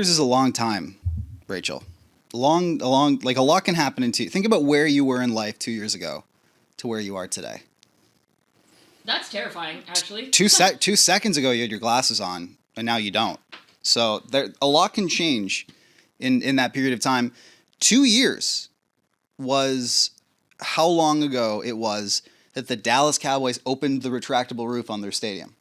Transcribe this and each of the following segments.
years is a long time, Rachel. Like a lot can happen in think about where you were in life 2 years ago to where you are today. That's terrifying, actually. 2 seconds ago, you had your glasses on, and now you don't. So a lot can change in that period of time. 2 years was how long ago it was that the Dallas Cowboys opened the retractable roof on their stadium.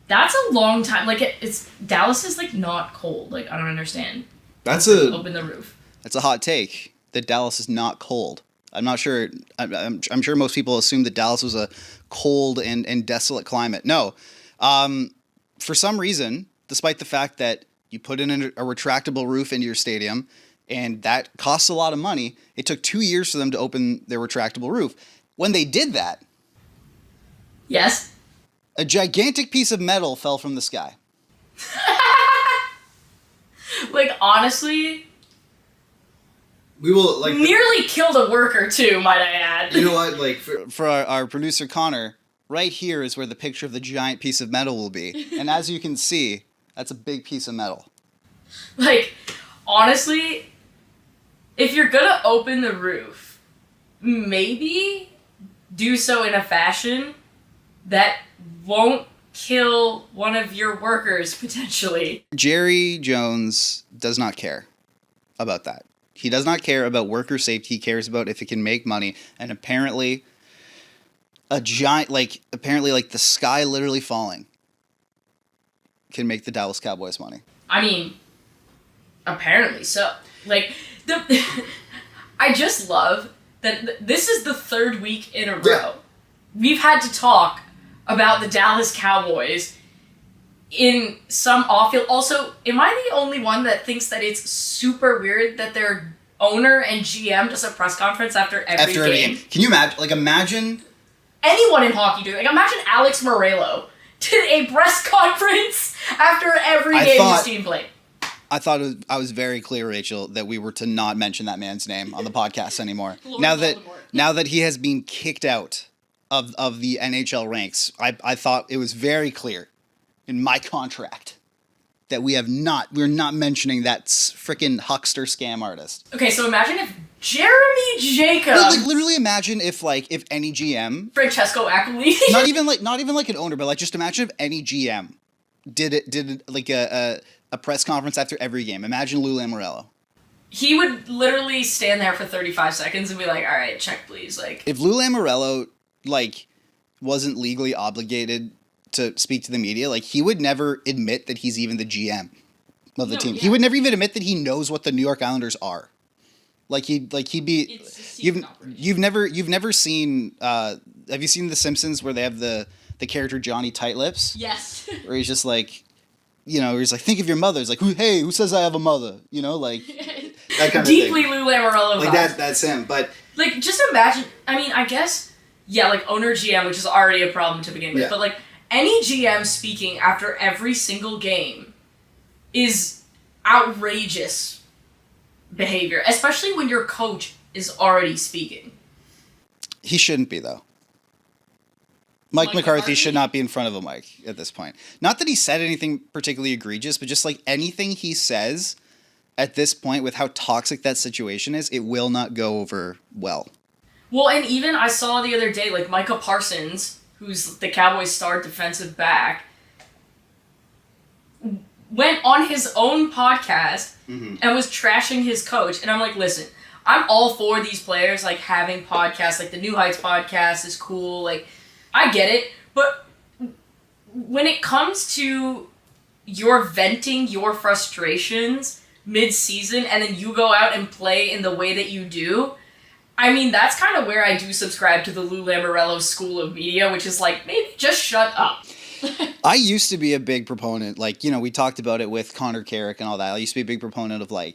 That's a long time. Like, it's Dallas is, like, not cold. Like, I don't understand. Open the roof. That's a hot take, that Dallas is not cold. I'm not sure. I'm sure most people assume that Dallas was a cold and desolate climate. No. For some reason, despite the fact that you put in a retractable roof into your stadium, and that costs a lot of money, it took 2 years for them to open their retractable roof. When they did that... Yes? A gigantic piece of metal fell from the sky. Like, honestly... We will, like... Nearly killed a worker, too, might I add. You know what? Like, for our producer, Connor, right here is where the picture of the giant piece of metal will be. And as you can see, that's a big piece of metal. Like, honestly, if you're gonna open the roof, maybe do so in a fashion that won't kill one of your workers, potentially. Jerry Jones does not care about that. He does not care about worker safety. He cares about if it can make money. And apparently, the sky literally falling can make the Dallas Cowboys money. I mean, apparently so. Like, I just love that this is the third week in a row. Yeah. We've had to talk about the Dallas Cowboys in some off-field. Also, am I the only one that thinks that it's super weird that their owner and GM does a press conference after every game? Can you imagine? Anyone in hockey do it. Like, imagine Alex Morello did a press conference after every game his team played. I thought I was very clear, Rachel, that we were to not mention that man's name on the podcast anymore. now that he has been kicked out of the NHL ranks, I thought it was very clear in my contract that we're not mentioning that frickin' huckster scam artist. Okay, so imagine if Jeremy Jacobs... Like, literally imagine if any GM... Francesco Aquilini. not even like an owner, but like just imagine if any GM did a press conference after every game. Imagine Lou Lamoriello. He would literally stand there for 35 seconds and be like, all right, check please. Like, if Lou Lamoriello, wasn't legally obligated to speak to the media, he would never admit that he's even the GM of the team. Yeah. He would never even admit that he knows what the New York Islanders are. He'd be. You've never seen. Have you seen The Simpsons where they have the character Johnny Tightlips? Yes. Where he's just he's like, think of your mother. It's like, who says I have a mother? That kind of deeply thing. Lou Lamoriello. That's him. But just imagine. I mean, I guess owner GM, which is already a problem to begin with. Yeah. But any GM speaking after every single game is outrageous behavior, especially when your coach is already speaking. He shouldn't be, though. Mike McCarthy should not be in front of a mic at this point. Not that he said anything particularly egregious, but just anything he says at this point with how toxic that situation is, it will not go over well. Well, and even I saw the other day, Micah Parsons, who's the Cowboys' star defensive back, went on his own podcast and was trashing his coach. And I'm like, listen, I'm all for these players, having podcasts. The New Heights podcast is cool. I get it. But when it comes to your venting your frustrations mid-season and then you go out and play in the way that you do, I mean, that's kind of where I do subscribe to the Lou Lamoriello school of media, which is maybe just shut up. I used to be a big proponent, we talked about it with Connor Carrick and all that. I used to be a big proponent of I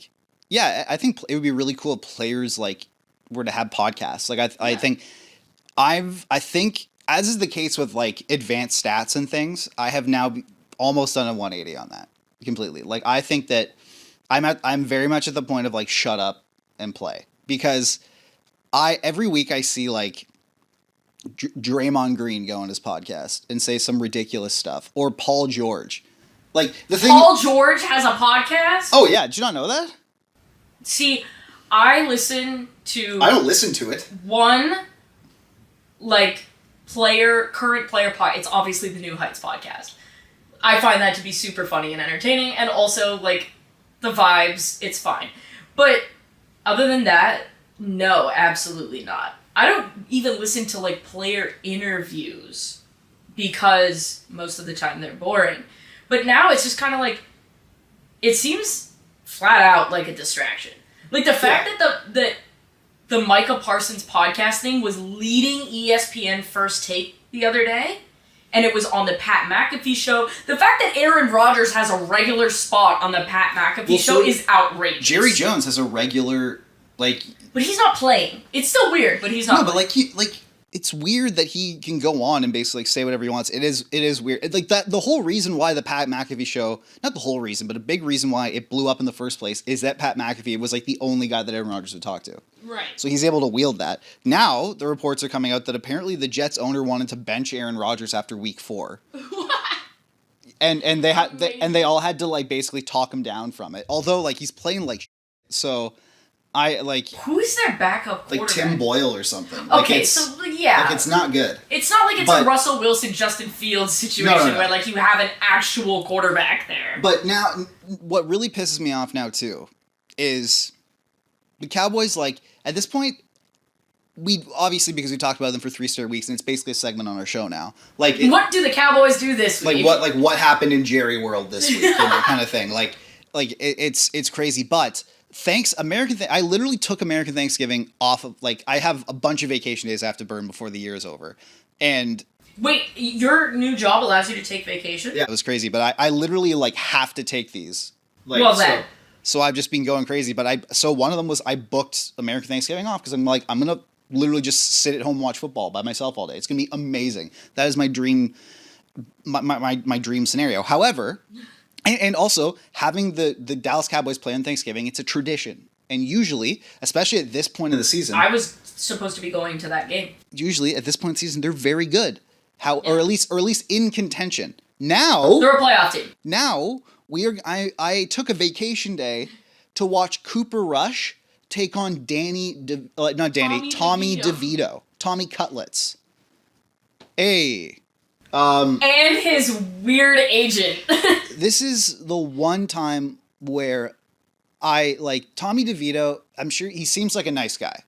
think it would be really cool if players were to have podcasts. I think as is the case with advanced stats and things, I have now almost done a 180 on that completely. I think that I'm very much at the point of shut up and play, because every week I see Draymond Green go on his podcast and say some ridiculous stuff, or Paul George Like, the thing... Paul George has a podcast? Oh, yeah. Did you not know that? See, I listen to... I don't listen to it. One, like, current player pod. It's obviously the New Heights podcast. I find that to be super funny and entertaining, and also, like, the vibes, it's fine. But other than that, no, absolutely not. I don't even listen to, like, player interviews because most of the time they're boring. But now it's just kind of like, it seems flat out like a distraction. Like, the fact that the Micah Parsons podcast thing was leading ESPN First Take the other day, and it was on the Pat McAfee show. The fact that Aaron Rodgers has a regular spot on the Pat McAfee show is outrageous. Jerry Jones has a regular, like... But he's not playing. It's still weird, but he's not No, but, playing. it's weird that he can go on and basically like, say whatever he wants. It is weird. Like that, the whole reason why the Pat McAfee show, not the whole reason, but a big reason why it blew up in the first place is that Pat McAfee was like the only guy that Aaron Rodgers would talk to. Right. So he's able to wield that. Now the reports are coming out that apparently the Jets owner wanted to bench Aaron Rodgers after week 4. and they all had to like basically talk him down from it. Although like he's playing like so. Who is their backup quarterback? Like Tim Boyle or something. Okay, so yeah. Like it's not good. It's not like it's a Russell Wilson, Justin Fields situation where like you have an actual quarterback there. But now, what really pisses me off now too, is the Cowboys, like, at this point, we obviously, because we talked about them for 3 straight weeks, and it's basically a segment on our show now. Like, what do the Cowboys do this week? What happened in Jerry World this week, kind of thing. It's crazy, but I literally took American Thanksgiving off of, like, I have a bunch of vacation days I have to burn before the year is over. And... Wait, your new job allows you to take vacation? Yeah, it was crazy, but I literally, like, have to take these. Like, well, then. So I've just been going crazy, but so one of them was I booked American Thanksgiving off because I'm like, I'm going to literally just sit at home and watch football by myself all day. It's going to be amazing. That is my dream, my dream scenario. However... And also, having the Dallas Cowboys play on Thanksgiving, it's a tradition. And usually, especially at this point of the season... I was supposed to be going to that game. Usually, at this point in the season, they're very good. Or at least in contention. Now... They're a playoff team. Now, I took a vacation day to watch Cooper Rush take on Tommy DeVito. Tommy Cutlets. Hey... and his weird agent. This is the one time where I, like, Tommy DeVito, I'm sure he seems like a nice guy.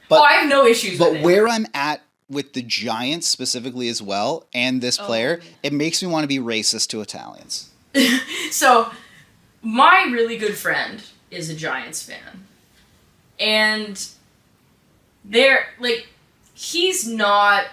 But, I have no issues with it. But where I'm at with the Giants specifically as well, and this player, it makes me want to be racist to Italians. So, my really good friend is a Giants fan. And he's not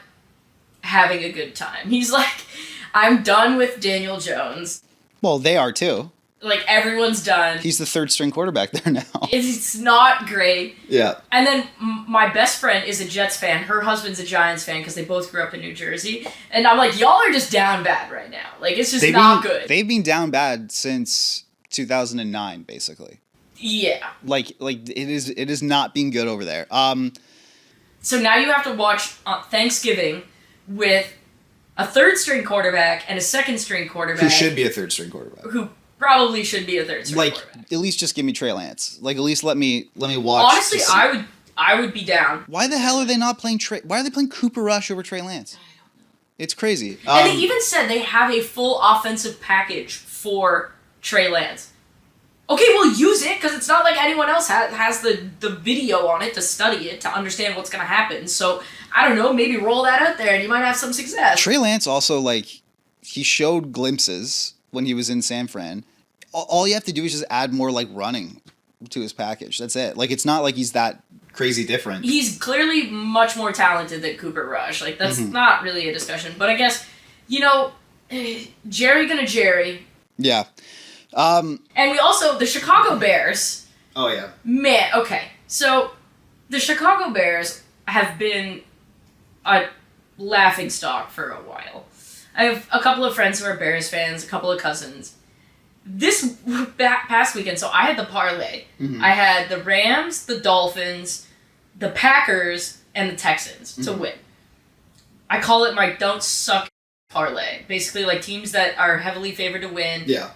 having a good time. He's like, I'm done with Daniel Jones. Well, they are too. Like, everyone's done. He's the 3rd string quarterback there now. It's not great. Yeah. And then my best friend is a Jets fan. Her husband's a Giants fan because they both grew up in New Jersey. And I'm like, y'all are just down bad right now. Like, it's just not good. They've been down bad since 2009, basically. Yeah. Like it is not being good over there. So now you have to watch Thanksgiving with a 3rd string quarterback and a 2nd string quarterback. Who should be a 3rd string quarterback. Who probably should be a 3rd string quarterback. At least just give me Trey Lance. Like, at least let me watch. Honestly, I would be down. Why the hell are they not playing why are they playing Cooper Rush over Trey Lance? I don't know. It's crazy. And they even said they have a full offensive package for Trey Lance. Okay, well, use it, because it's not like anyone else has the video on it to study it, to understand what's going to happen. So, I don't know, maybe roll that out there and you might have some success. Trey Lance also, like, he showed glimpses when he was in San Fran. All you have to do is just add more, like, running to his package. That's it. Like, it's not like he's that crazy different. He's clearly much more talented than Cooper Rush. Like, that's not really a discussion. But I guess, Jerry gonna Jerry. Yeah. And we also, the Chicago Bears. Oh, yeah. Man, okay. So, the Chicago Bears have been a laughingstock for a while. I have a couple of friends who are Bears fans, a couple of cousins. This past weekend, so I had the parlay. I had the Rams, the Dolphins, the Packers, and the Texans to win. I call it my don't suck parlay. Basically, like, teams that are heavily favored to win. Yeah.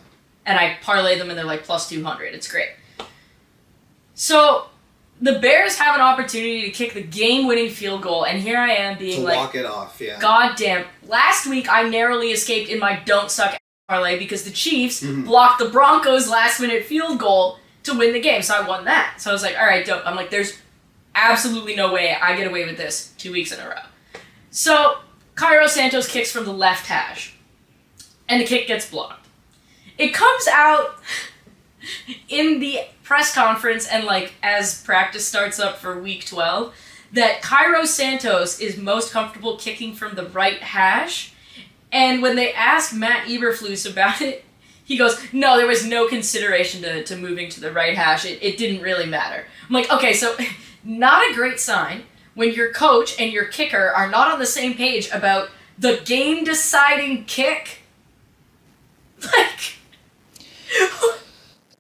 and I parlay them and they're like plus 200. It's great. So the Bears have an opportunity to kick the game-winning field goal, and here I am being to like, walk it off, yeah. God damn. Last week I narrowly escaped in my don't suck parlay because the Chiefs blocked the Broncos' last-minute field goal to win the game, so I won that. So I was like, all right, dope. I'm like, there's absolutely no way I get away with this 2 weeks in a row. So Cairo Santos kicks from the left hash, and the kick gets blocked. It comes out in the press conference and like as practice starts up for week 12 that Cairo Santos is most comfortable kicking from the right hash. And when they asked Matt Eberflus about it, he goes, no, there was no consideration to moving to the right hash. It didn't really matter. I'm like, okay, so not a great sign when your coach and your kicker are not on the same page about the game-deciding kick. Like...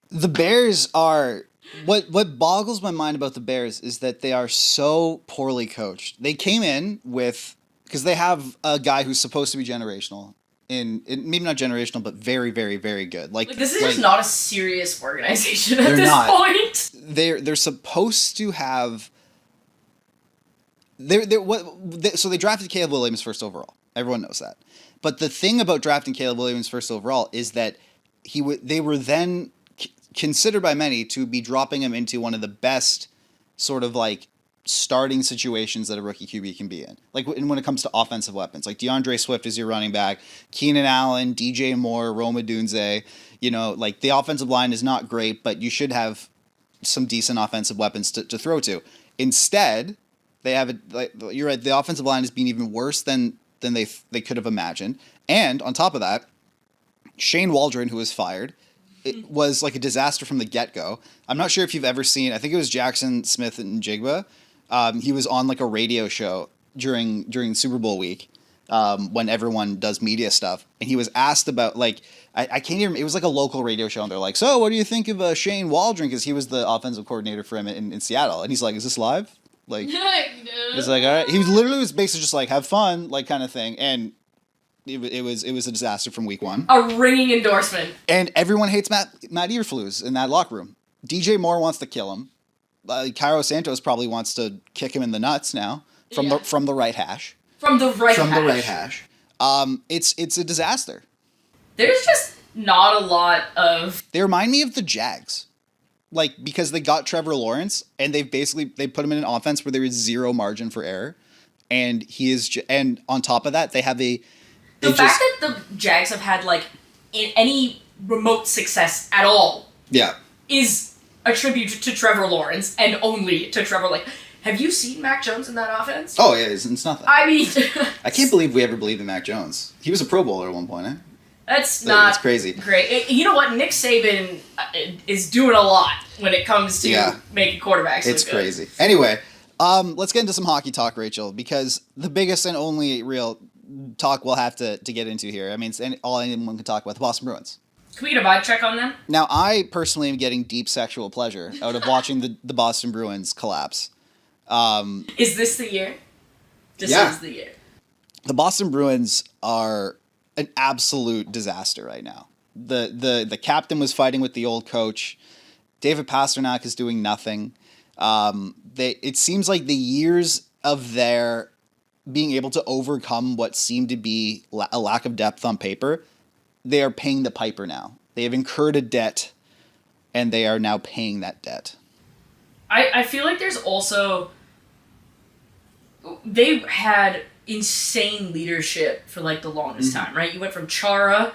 The Bears are... What boggles my mind about the Bears is that they are so poorly coached. They came in with... Because they have a guy who's supposed to be generational. Maybe not generational, but very, very, very good. Like this is just not a serious organization at this point. They're supposed to have... So they drafted Caleb Williams first overall. Everyone knows that. But the thing about drafting Caleb Williams first overall is that they were then considered by many to be dropping him into one of the best sort of like starting situations that a rookie QB can be in. Like when it comes to offensive weapons, like DeAndre Swift is your running back, Keenan Allen, DJ Moore, Roma Dunze. You know, like the offensive line is not great, but you should have some decent offensive weapons to throw to. Instead, they have you're right. The offensive line has been even worse than they could have imagined. And on top of that, Shane Waldron, who was fired, it was like a disaster from the get-go. I'm not sure if you've ever seen, I think it was Jackson Smith and Jigba. He was on like a radio show during Super Bowl week when everyone does media stuff. And he was asked about like, I can't even, it was like a local radio show. And they're like, so what do you think of Shane Waldron? Because he was the offensive coordinator for him in Seattle. And he's like, is this live? Like, it's like, all right. He was basically just like, have fun, like kind of thing. And it was a disaster from week one. A ringing endorsement. And everyone hates Matt Eberflus in that locker room. DJ Moore wants to kill him. Cairo Santos probably wants to kick him in the nuts now from the right hash. From the right hash. It's a disaster. There's just not a lot of... They remind me of the Jags. Like, because they got Trevor Lawrence, and they put him in an offense where there is zero margin for error. And he is... And on top of that, they have a... The fact that the Jags have had, like, any remote success at all is a tribute to Trevor Lawrence, and only to Trevor. Like, have you seen Mac Jones in that offense? Oh, yeah, it's nothing. I mean... I can't believe we ever believed in Mac Jones. He was a Pro Bowler at one point, eh? That's not crazy. Great. You know what? Nick Saban is doing a lot when it comes to making quarterbacks It's look good. crazy. Anyway, let's get into some hockey talk, Rachel, because the biggest and only real talk we'll have to get into here, I mean, it's all anyone can talk about, the Boston Bruins. Can we get a vibe check on them? Now, I personally am getting deep sexual pleasure out of watching the Boston Bruins collapse. Is this the year? This is the year. The Boston Bruins are an absolute disaster right now. The captain was fighting with the old coach. David Pastrnak is doing nothing. It seems like the years of their being able to overcome what seemed to be a lack of depth on paper, they are paying the piper now. They have incurred a debt, and they are now paying that debt. I feel like there's also... They had insane leadership for, like, the longest time, right? You went from Chara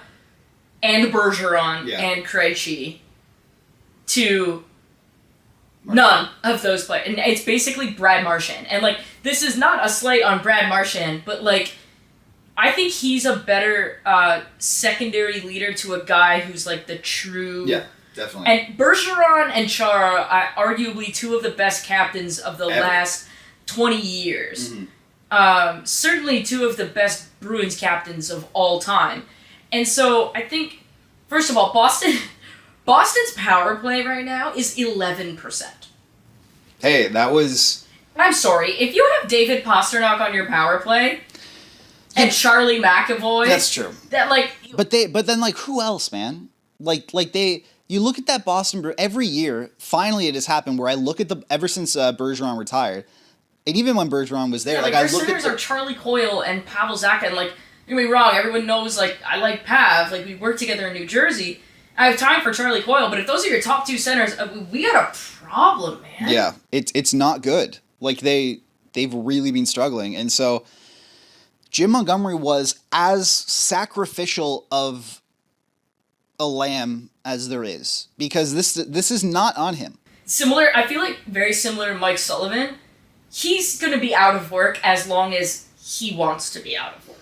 and Bergeron and Krejci to none of those players. And it's basically Brad Marchand. And, like, this is not a slight on Brad Marchand, but, like, I think he's a better secondary leader to a guy who's, like, the true... Yeah, definitely. And Bergeron and Chara are arguably two of the best captains of the last 20 years. Mm-hmm. Certainly two of the best Bruins captains of all time. And so I think, first of all, Boston's power play right now is 11%. Hey, that was... I'm sorry, if you have David Pastrnak on your power play and Charlie McAvoy... That's true. That, like... But then, like, who else, man? You look at that Boston every year. Finally, it has happened where I look at ever since Bergeron retired, and even when Bergeron was there, Yeah, like our I look centers at are Charlie Coyle and Pavel Zacha, and like, don't get me wrong, everyone knows like I like Pav, like we work together in New Jersey. I have time for Charlie Coyle, but if those are your top two centers, we got a problem, man. Yeah, it's not good. Like they've really been struggling, and so Jim Montgomery was as sacrificial of a lamb as there is, because this is not on him. Similar, I feel like very similar to Mike Sullivan. He's going to be out of work as long as he wants to be out of work.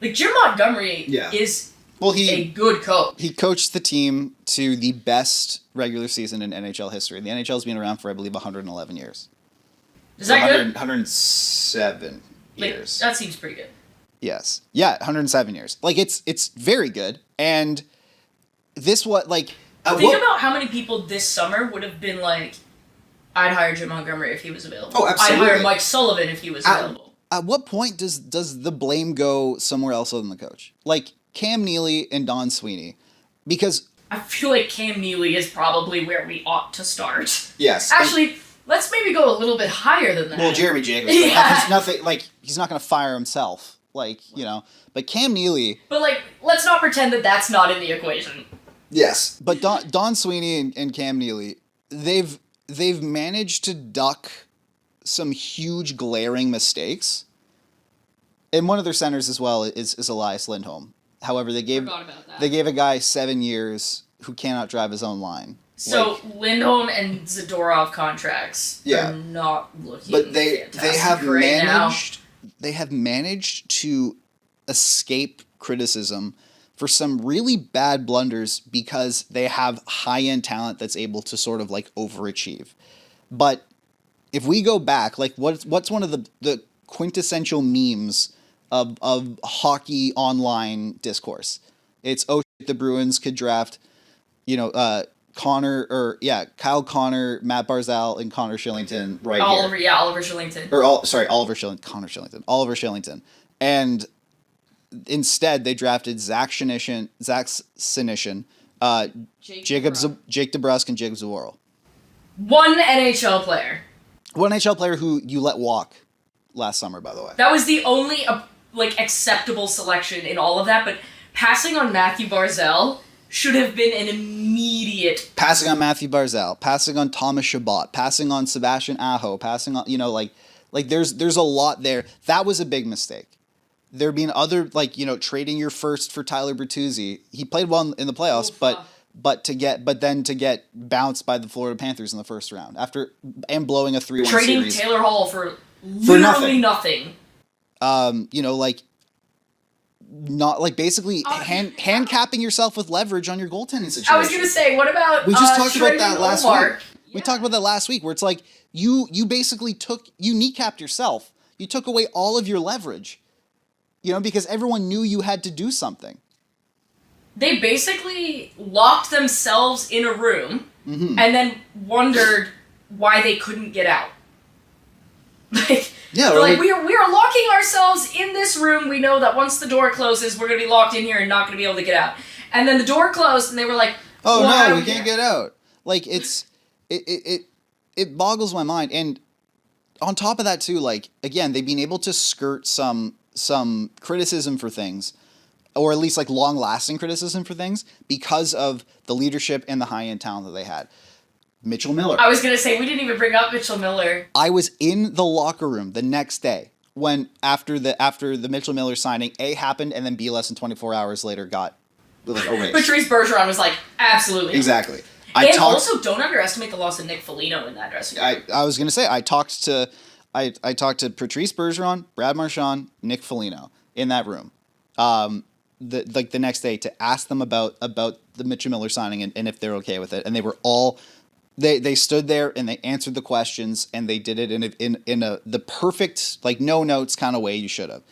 Like, Jim Montgomery is a good coach. He coached the team to the best regular season in NHL history. The NHL's been around for, I believe, 111 years. Is that good? 107 years. That seems pretty good. Yes. Yeah, 107 years. Like, it's very good. And this Think about how many people this summer would have been like, I'd hire Jim Montgomery if he was available. Oh, absolutely. I'd hire Mike Sullivan if he was available. At what point does the blame go somewhere else other than the coach? Like Cam Neely and Don Sweeney. Because I feel like Cam Neely is probably where we ought to start. Yes. Actually, let's maybe go a little bit higher than that. Well, Jeremy Jacobs. He's nothing, he's not going to fire himself. But Cam Neely. But, let's not pretend that that's not in the equation. Yes. But Don Sweeney and Cam Neely, they've managed to duck some huge glaring mistakes. And one of their centers as well is Elias Lindholm. However, they gave a guy 7 years who cannot drive his own line. So Lindholm and Zadorov contracts are not looking fantastic they have managed to escape criticism for some really bad blunders because they have high-end talent that's able to sort of overachieve. But if we go back, what's one of the quintessential memes of hockey online discourse? It's, oh shit, the Bruins could draft, Kyle Connor, Matt Barzal, and Connor Shillington here. Oliver Shillington. Connor Shillington. Oliver Shillington. And instead, they drafted Zach Senyshyn, Jake DeBrusk, and Jacob Zboril. One NHL player. One NHL player who you let walk last summer, by the way. That was the only acceptable selection in all of that, but passing on Matthew Barzal should have been an immediate... Passing on Matthew Barzal, passing on Thomas Chabot, passing on Sebastian Aho, passing on, there's a lot there. That was a big mistake. There being other, trading your first for Tyler Bertuzzi. He played well in the playoffs, but to get bounced by the Florida Panthers in the first round and blowing a 3-1 series. Trading Taylor Hall for literally nothing. Basically hand capping yourself with leverage on your goaltending situation. I was gonna say, what about we just talked about that last Omar? week. Yeah. We talked about that last week, where it's you basically kneecapped yourself. You took away all of your leverage, because everyone knew you had to do something. They basically locked themselves in a room and then wondered why they couldn't get out. We are locking ourselves in this room. We know that once the door closes, we're going to be locked in here and not going to be able to get out. And then the door closed, and they were like, "Oh no, we can't get out!" It boggles my mind. And on top of that, too, again, they've been able to skirt some criticism for things, or at least long-lasting criticism for things, because of the leadership and the high-end talent that they had. Mitchell Miller. I was going to say, we didn't even bring up Mitchell Miller. I was in the locker room the next day when after the Mitchell Miller signing, A happened, and then B less than 24 hours later got erased. Patrice Bergeron was absolutely. Exactly. Also, don't underestimate the loss of Nick Foligno in that dressing room. I was going to say, I talked to Patrice Bergeron, Brad Marchand, Nick Foligno in that room. The next day to ask them about the Mitchell Miller signing and if they're okay with it, and they were all. They stood there and they answered the questions, and they did it in the perfect no notes kind of way you should have.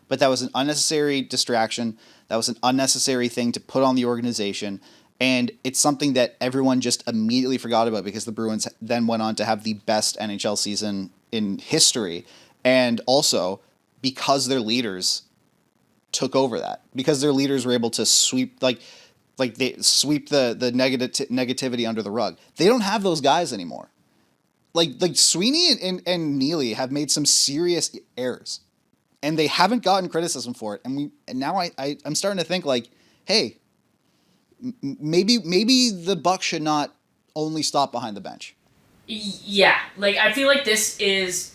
But that was an unnecessary distraction. That was an unnecessary thing to put on the organization, and it's something that everyone just immediately forgot about because the Bruins then went on to have the best NHL season in history, and also because their leaders took over that, because their leaders were able to sweep Like they sweep the negativity under the rug. They don't have those guys anymore. Like Sweeney and Neely have made some serious errors, and they haven't gotten criticism for it. And now I'm starting to think like, hey, maybe the Bucks should not only stop behind the bench. Yeah, like I feel like this is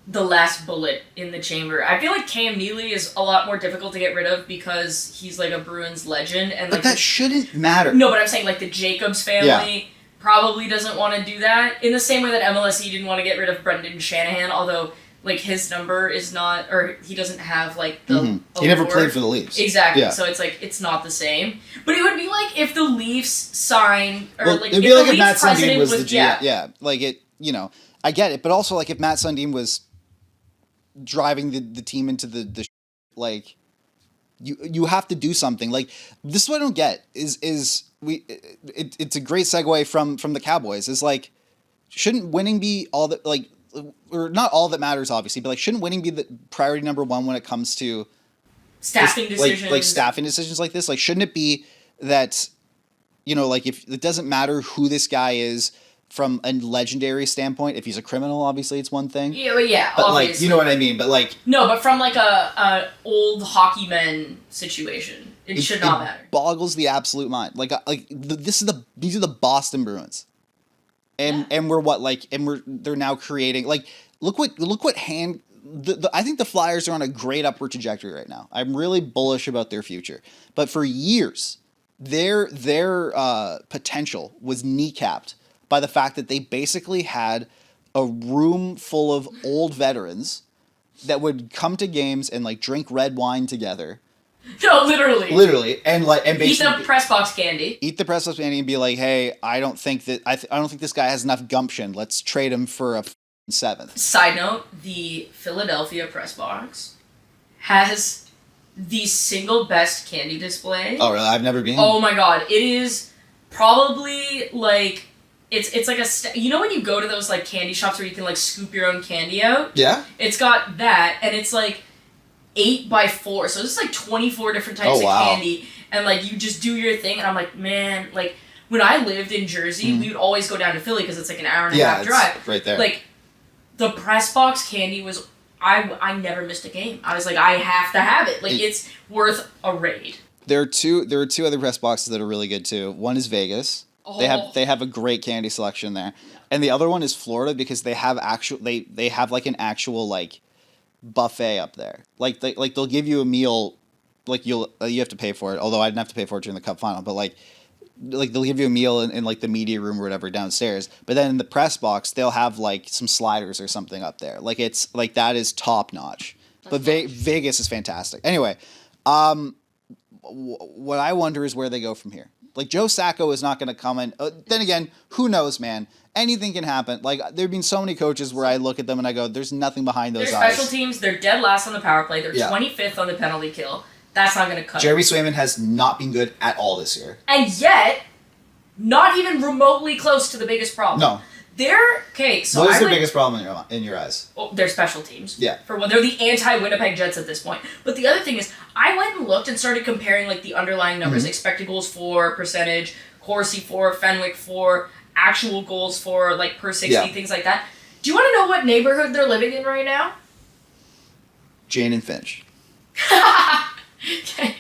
the last bullet in the chamber. I feel like Cam Neely is a lot more difficult to get rid of because he's like a Bruins legend, and like but that shouldn't matter. No, but I'm saying like the Jacobs family probably doesn't want to do that in the same way that MLSE didn't want to get rid of Brendan Shanahan, although like his number is not, or he doesn't have like the he never played for the Leafs. Exactly. Yeah. So it's like it's not the same. But it would be like if the Leafs signed, or well, like it'd be if like the if Matt Leafs Sundin president was the GM. yeah. Like it, I get it, but also like if Matt Sundin was driving the team into the like you have to do something. Like this is what I don't get is it's a great segue from the Cowboys. Is like, shouldn't winning be all that, like, or not all that matters obviously, but like shouldn't winning be the priority number one when it comes to staffing decisions, like staffing decisions like this? Like shouldn't it be that, like if it doesn't matter who this guy is from a legendary standpoint, if he's a criminal, obviously it's one thing. Yeah, but obviously. like, you know what I mean? But like, no, but from like a old hockey men situation, it should not matter. Boggles the absolute mind. These are the Boston Bruins, and they're now creating, like, look what I think the Flyers are on a great upward trajectory right now. I'm really bullish about their future, but for years, their potential was kneecapped by the fact that they basically had a room full of old veterans that would come to games and like drink red wine together. No, literally, and basically eat the press box candy. Eat the press box candy and be like, hey, I don't think this guy has enough gumption. Let's trade him for a seventh. Side note: the Philadelphia press box has the single best candy display. Oh, really? I've never been. Oh my god, it is probably like. It's like when you go to those like candy shops where you can like scoop your own candy out? Yeah. It's got that, and it's like 8x4, so it's like 24 different types of candy, and like you just do your thing, and I'm like, man, like when I lived in Jersey, we would always go down to Philly because it's like an hour and a half drive. Right there. Like the press box candy was, I never missed a game. I was like, I have to have it. Like it's worth a raid. There are two other press boxes that are really good too. One is Vegas. Oh. They have a great candy selection there, and the other one is Florida because they have they have like an actual like buffet up there. Like they'll give you a meal, like you have to pay for it. Although I didn't have to pay for it during the Cup final, but like they'll give you a meal in like the media room or whatever downstairs. But then in the press box they'll have like some sliders or something up there. Like it's like that is top notch. But Vegas is fantastic. Anyway, what I wonder is where they go from here. Like, Joe Sacco is not going to come in. Then again, who knows, man? Anything can happen. Like, there have been so many coaches where I look at them and I go, there's nothing behind those eyes. They're special teams. They're dead last on the power play. They're 25th on the penalty kill. That's not going to cut Jeremy Swayman has not been good at all this year. And yet, not even remotely close to the biggest problem. No. So what is their biggest problem in your eyes? Oh, they're special teams. Yeah. For one, they're the anti-Winnipeg Jets at this point. But the other thing is, I went and looked and started comparing like the underlying numbers: expected goals for, percentage, Corsi for, Fenwick for, actual goals for, like per 60, things like that. Do you want to know what neighborhood they're living in right now? Jane and Finch. Okay.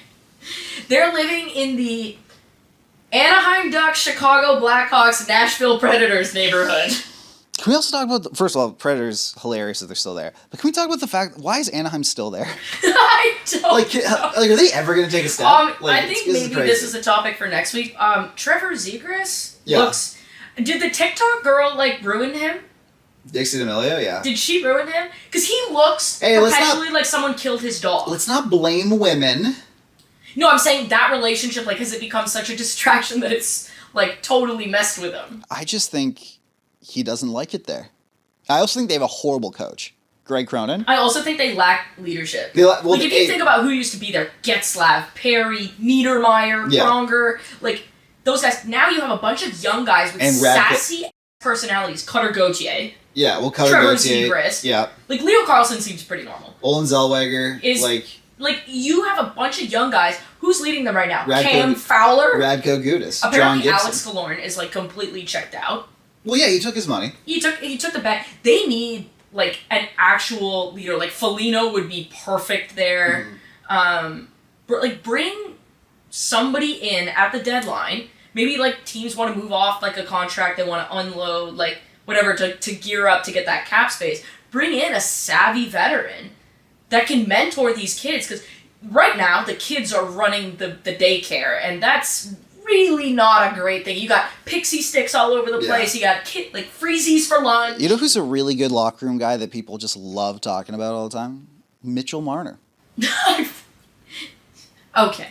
They're living in the Anaheim Ducks, Chicago Blackhawks, Nashville Predators neighborhood. Can we also talk about, first of all, Predators, hilarious that they're still there. But can we talk about the fact, why is Anaheim still there? I don't know. Are they ever going to take a step? I think maybe this is a topic for next week. Trevor Zegras looks... Did the TikTok girl, like, ruin him? Dixie D'Amelio, yeah. Did she ruin him? Because he looks perpetually like someone killed his dog. Let's not blame women. No, I'm saying that relationship, like, has it become such a distraction that it's, like, totally messed with him? I just think he doesn't like it there. I also think they have a horrible coach, Greg Cronin. I also think they lack leadership. If you think about who used to be there, Getzlav, Perry, Niedermeyer, Pronger, like, those guys. Now you have a bunch of young guys with sassy personalities. Cutter Gauthier. Yeah, well, Cutter Trevor Gauthier. Zegras. Yeah. Like, Leo Carlson seems pretty normal. Olin Zellweger. like, you have a bunch of young guys. Who's leading them right now? Cam Radko Fowler? Radko Gudas. Apparently John Alex Killorn is, like, completely checked out. Well, yeah, he took his money. He took the bet. They need, like, an actual leader. Like, Foligno would be perfect there. Bring somebody in at the deadline. Maybe, like, teams want to move off, like, a contract. They want to unload, like, whatever, to gear up to get that cap space. Bring in a savvy veteran that can mentor these kids. Because right now, the kids are running the daycare. And that's really not a great thing. You got pixie sticks all over the place. You got freezies for lunch. You know who's a really good locker room guy that people just love talking about all the time? Mitchell Marner. Okay.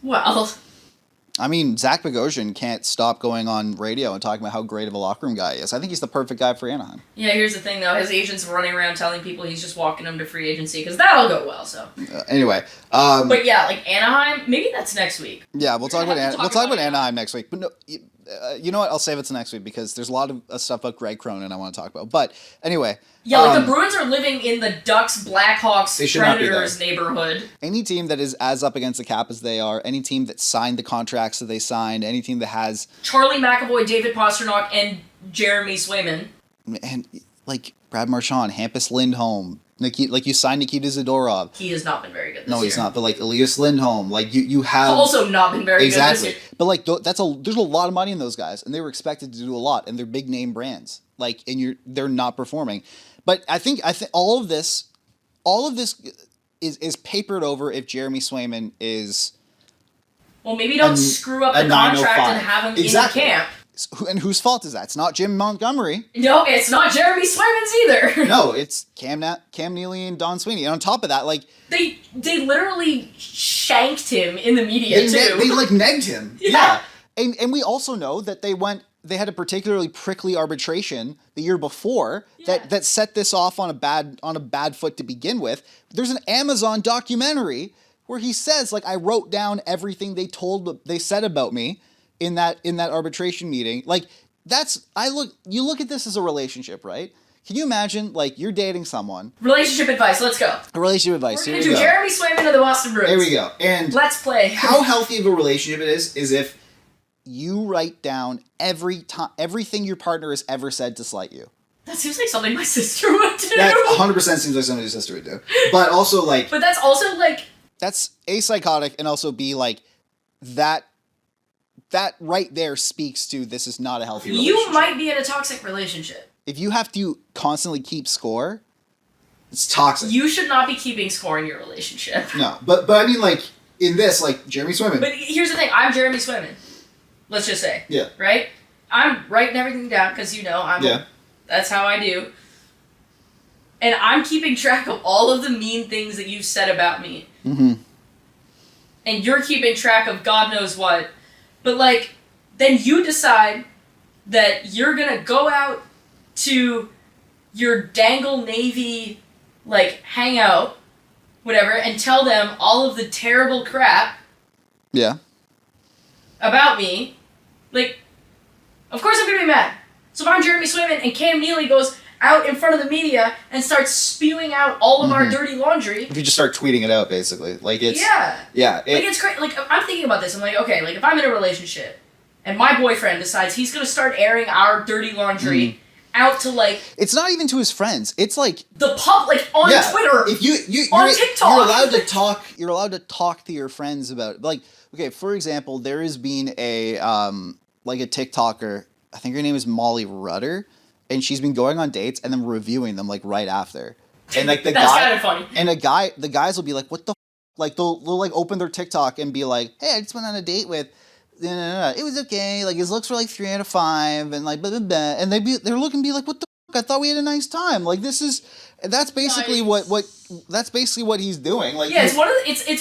Well, I mean, Zach Bogosian can't stop going on radio and talking about how great of a locker room guy he is. I think he's the perfect guy for Anaheim. Yeah, here's the thing, though. His agent's running around telling people he's just walking them to free agency, because that'll go well, so. Anyway. But yeah, like, Anaheim, maybe that's next week. Yeah, we'll talk about Anaheim next week. But no, you know what? I'll save it to next week, because there's a lot of stuff about Greg Cronin I want to talk about. But anyway. Yeah, like, the Bruins are living in the Ducks, Blackhawks, Predators neighborhood. Any team that is as up against the cap as they are, any team that signed the contracts that they signed, any team that has... Charlie McAvoy, David Pastrnak, and Jeremy Swayman. And, like, Brad Marchand, Hampus Lindholm, you signed Nikita Zadorov. He has not been very good this year. No, he's not, but, like, Elias Lindholm, like, you have... Also not been very good this year. But, like, there's a lot of money in those guys, and they were expected to do a lot, and they're big-name brands. Like, and they're not performing. But I think all of this is papered over if Jeremy Swayman is... Well, maybe don't screw up the contract and have him in camp. And whose fault is that? It's not Jim Montgomery. No, it's not Jeremy Swayman's either. No, it's Cam Neely and Don Sweeney. And on top of that, like... They literally shanked him in the media, too. They like, negged him. Yeah. And we also know that they had a particularly prickly arbitration the year before that set this off on a bad foot to begin with. There's an Amazon documentary where he says, like, I wrote down everything they said about me in that arbitration meeting. Like, you look at this as a relationship, right? Can you imagine, like, you're dating someone? Relationship advice, let's go. Relationship advice. We're going to do Jeremy Swayman of the Boston Bruins. There we go. And let's play. How healthy of a relationship it is if you write down everything your partner has ever said to slight you. That seems like something my sister would do. That 100% seems like something your sister would do. But also, like... But that's also, like... That's A, psychotic, and also B, like, that right there speaks to this is not a healthy relationship. You might be in a toxic relationship. If you have to constantly keep score, it's toxic. You should not be keeping score in your relationship. No, but I mean, like, in this, like, Jeremy Swayman. But here's the thing, I'm Jeremy Swayman. Let's just say. Yeah. Right? I'm writing everything down because, that's how I do. And I'm keeping track of all of the mean things that you've said about me. Mm-hmm. And you're keeping track of God knows what. But, like, then you decide that you're going to go out to your Dangle Navy, like, hangout, whatever, and tell them all of the terrible crap. Yeah. About me. Like, of course I'm going to be mad. So if I'm Jeremy Swayman and Cam Neely goes out in front of the media and starts spewing out all of our dirty laundry. If you just start tweeting it out, basically. Like, it's... Yeah. Yeah. Like, it's great. Like, I'm thinking about this. I'm like, okay, like, if I'm in a relationship and my boyfriend decides he's going to start airing our dirty laundry out to, like... It's not even to his friends. It's, like... The pub, like, on Twitter. If you're on TikTok. You're allowed to talk to your friends about... Like, okay, for example, there has been a TikToker... I think her name is Molly Rudder, and she's been going on dates and then reviewing them, like, right after. And, like, That's kind of funny. And the guys will be like, what the f-? Like, they'll like, open their TikTok and be like, hey, I just went on a date with... It was okay, like, his looks were, like, 3 out of 5, and, like, blah, blah, blah. And they're looking and be like, what the f-? I thought we had a nice time. Like, that's basically that's basically what he's doing. Like, yeah, it's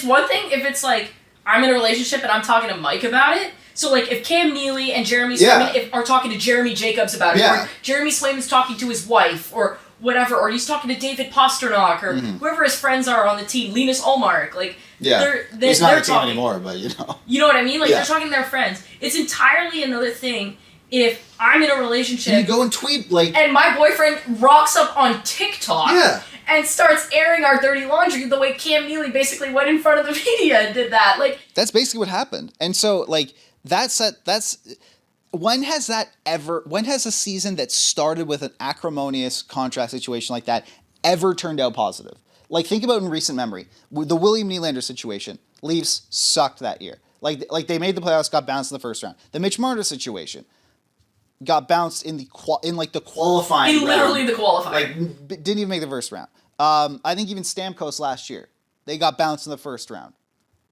one thing if it's, like, I'm in a relationship and I'm talking to Mike about it. So, like, if Cam Neely and Jeremy Swayman are talking to Jeremy Jacobs about it, or Jeremy Swayman's talking to his wife, or whatever, or he's talking to David Pastrnak, or whoever his friends are on the team, Linus Ullmark, like, they're he's not a team talking anymore, but, you know. You know what I mean? Like, they're talking to their friends. It's entirely another thing if I'm in a relationship... You go and tweet, like... And my boyfriend rocks up on TikTok... Yeah. and starts airing our dirty laundry the way Cam Neely basically went in front of the media and did that. Like, that's basically what happened. And so, like, that's when has a season that started with an acrimonious contract situation like that ever turned out positive? Like, think about in recent memory, the William Nylander situation. Leafs sucked that year. Like they made the playoffs, got bounced in the first round. The Mitch Marner situation got bounced in the qualifying round. Literally the qualifier. Like, didn't even make the first round. I think even Stamkos last year, they got bounced in the first round.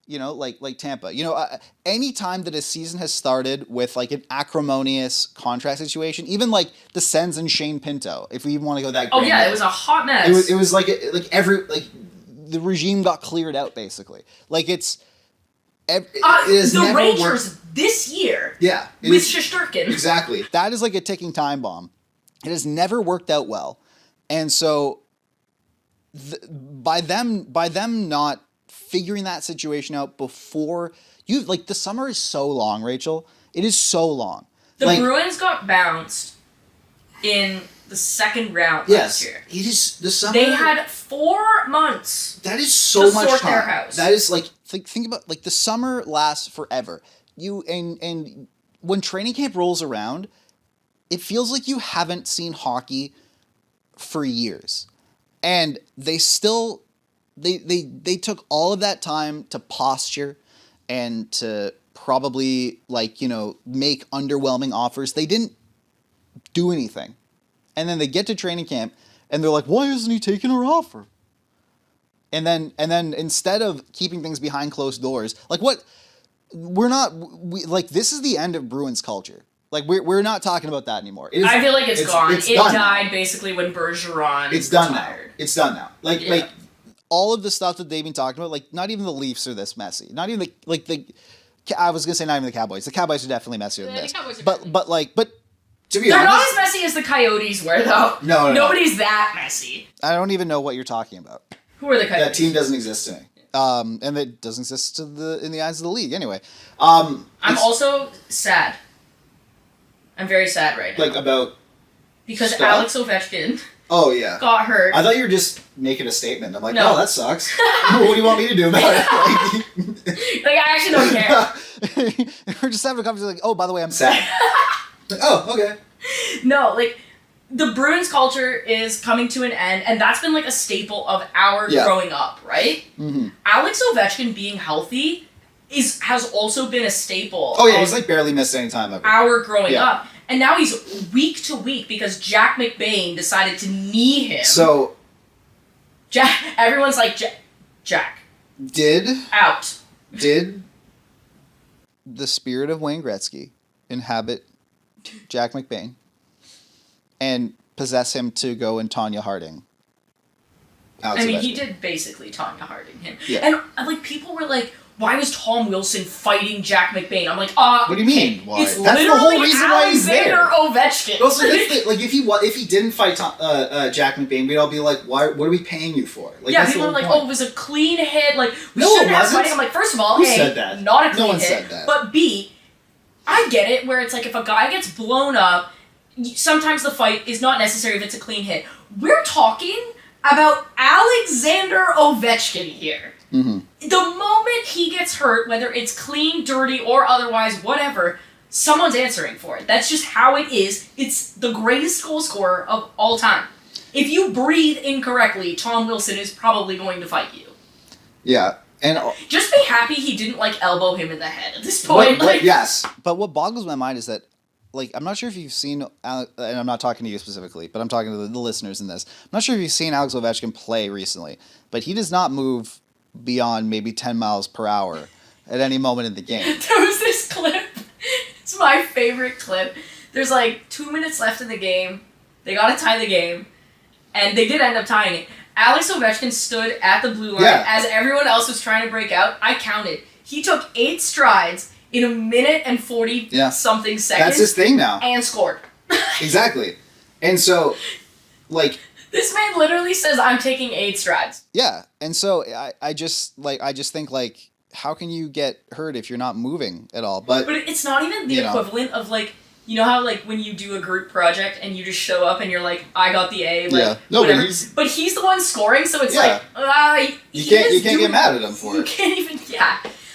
You know, like Tampa. You know, any time that a season has started with like an acrimonious contract situation, even like the Sens and Shane Pinto, if we even want to go that. Oh yeah, it was a hot mess. It was like the regime got cleared out basically. Like it is the never Rangers worked. This year. Yeah, with Shesterkin. Exactly. That is like a ticking time bomb. It has never worked out well, and so by them not figuring that situation out before the summer is so long, Rachel. It is so long. The Bruins got bounced in the second round last year. It is the summer. They had 4 months. That is so much sort time. Their house. That is like think about like the summer lasts forever. And when training camp rolls around, it feels like you haven't seen hockey for years. And they still they took all of that time to posture and to probably make underwhelming offers. They didn't do anything. And then they get to training camp and they're like, why isn't he taking our offer? And then instead of keeping things behind closed doors, this is the end of Bruins culture. Like we're not talking about that anymore. I feel like it's gone. It died now. Basically when Bergeron It's done now. It's done now. Like all of the stuff that they've been talking about, like not even the Leafs are this messy. Not even I was gonna say not even the Cowboys. The Cowboys are definitely messier than this. But to be honest, they're not as messy as the Coyotes were though. No. Nobody's that messy. I don't even know what you're talking about. Who are the Coyotes? That team doesn't exist to me. And it doesn't exist in the eyes of the league. Anyway, I'm also sad. I'm very sad right now. Because stuff? Alex Ovechkin. Oh yeah. Got hurt. I thought you were just making a statement. I'm like, no, that sucks. What do you want me to do about it? I actually don't care. We're just having a conversation like, oh, by the way, I'm sad. Oh, okay. No, the Bruins culture is coming to an end, and that's been a staple of our growing up, right? Mm-hmm. Alex Ovechkin being healthy has also been a staple. Oh yeah, he's barely missed any time ever. Our growing up. And now he's week to week because Jack McBain decided to knee him. So everyone's like, Jack. Out. Did the spirit of Wayne Gretzky inhabit Jack McBain and possess him to go in Tanya Harding? He did basically Tanya Harding him. Yeah. And people were like, why was Tom Wilson fighting Jack McBain? I'm like, what do you mean? Why? It's That's literally the whole reason why he's there. Ovechkin. Also, if he didn't fight Jack McBain, we'd all be like, what are we paying you for? People are like, it was a clean hit. We no, shouldn't have fighting. I'm like, first of all, who said that? Not a clean hit. No one said that. But B, I get it where it's if a guy gets blown up, sometimes the fight is not necessary if it's a clean hit. We're talking about Alexander Ovechkin here. Mm-hmm. The moment he gets hurt, whether it's clean, dirty, or otherwise, whatever, someone's answering for it. That's just how it is. It's the greatest goal scorer of all time. If you breathe incorrectly, Tom Wilson is probably going to fight you. Yeah. And just be happy he didn't elbow him in the head at this point. Yes. But what boggles my mind is that I'm not sure if you've seen, and I'm not talking to you specifically, but I'm talking to the listeners in this. I'm not sure if you've seen Alex Ovechkin play recently, but he does not move beyond maybe 10 miles per hour at any moment in the game. There was this clip. It's my favorite clip. There's 2 minutes left in the game. They got to tie the game, and they did end up tying it. Alex Ovechkin stood at the blue line as everyone else was trying to break out. I counted. He took 8 strides in 1 minute and 40-something seconds. That's his thing now. And scored. Exactly. And so, this man literally says, I'm taking 8 strides. Yeah. And so, I just think, how can you get hurt if you're not moving at all? But it's not even the equivalent of, You know how, like, when you do a group project and you just show up and you're like, I got the A, like, Yeah. No, whatever. But he's the one scoring, so it's Yeah. like, you can't get mad at him for You it. can't even,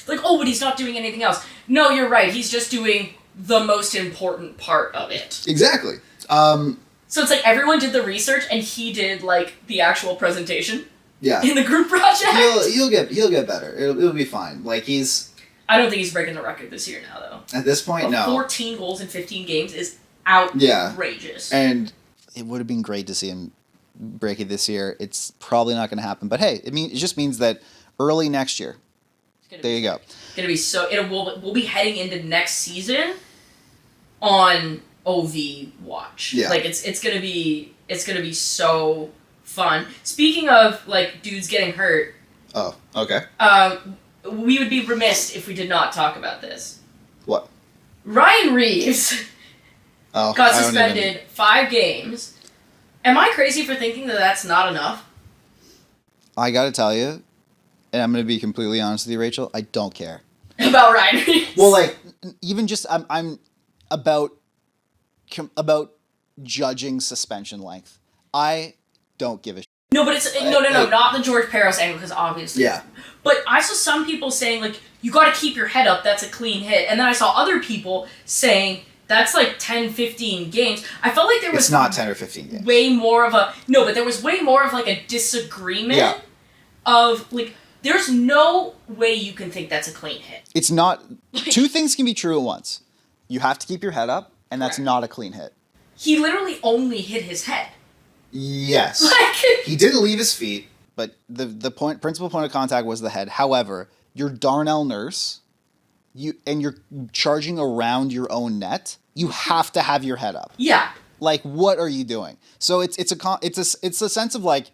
Like, oh, but he's not doing anything else. No, you're right. He's just doing the most important part of it. Exactly. So it's like everyone did the research and he did, like, the actual presentation. Yeah. In the group project. He'll get better. It'll be fine. Like, he's... I don't think he's breaking the record this year now, though. At this point, no. 14 goals in 15 games is outrageous. Yeah. And it would have been great to see him break it this year. It's probably not going to happen. But hey, it just means that early next year. There you go. It's going to be so... We'll be heading into next season on OV watch. Yeah. Like, it's going to be so fun. Speaking of, like, dudes getting hurt... Oh, okay. We would be remiss if we did not talk about this. What? Ryan Reaves got suspended 5 games. Am I crazy for thinking that that's not enough? I gotta tell you, and I'm gonna be completely honest with you, Rachel, I don't care. About Ryan Reaves? Well, like, even just, I'm about judging suspension length. I don't give a shit. No, but it's... No, not the George Peros angle, because obviously... Yeah. But I saw some people saying, like, you gotta keep your head up, that's a clean hit. And then I saw other people saying, that's like 10, 15 games. I felt like there was... It's not 10 or 15 games. Way more of a... No, but there was way more of, like, a disagreement of, like, there's no way you can think that's a clean hit. It's not... Two things can be true at once. You have to keep your head up, and that's not a clean hit. He literally only hit his head. Yes. He didn't leave his feet, but the principal point of contact was the head. However, you're Darnell Nurse, and you're charging around your own net. You have to have your head up. Yeah. Like, what are you doing? So it's a sense of, like,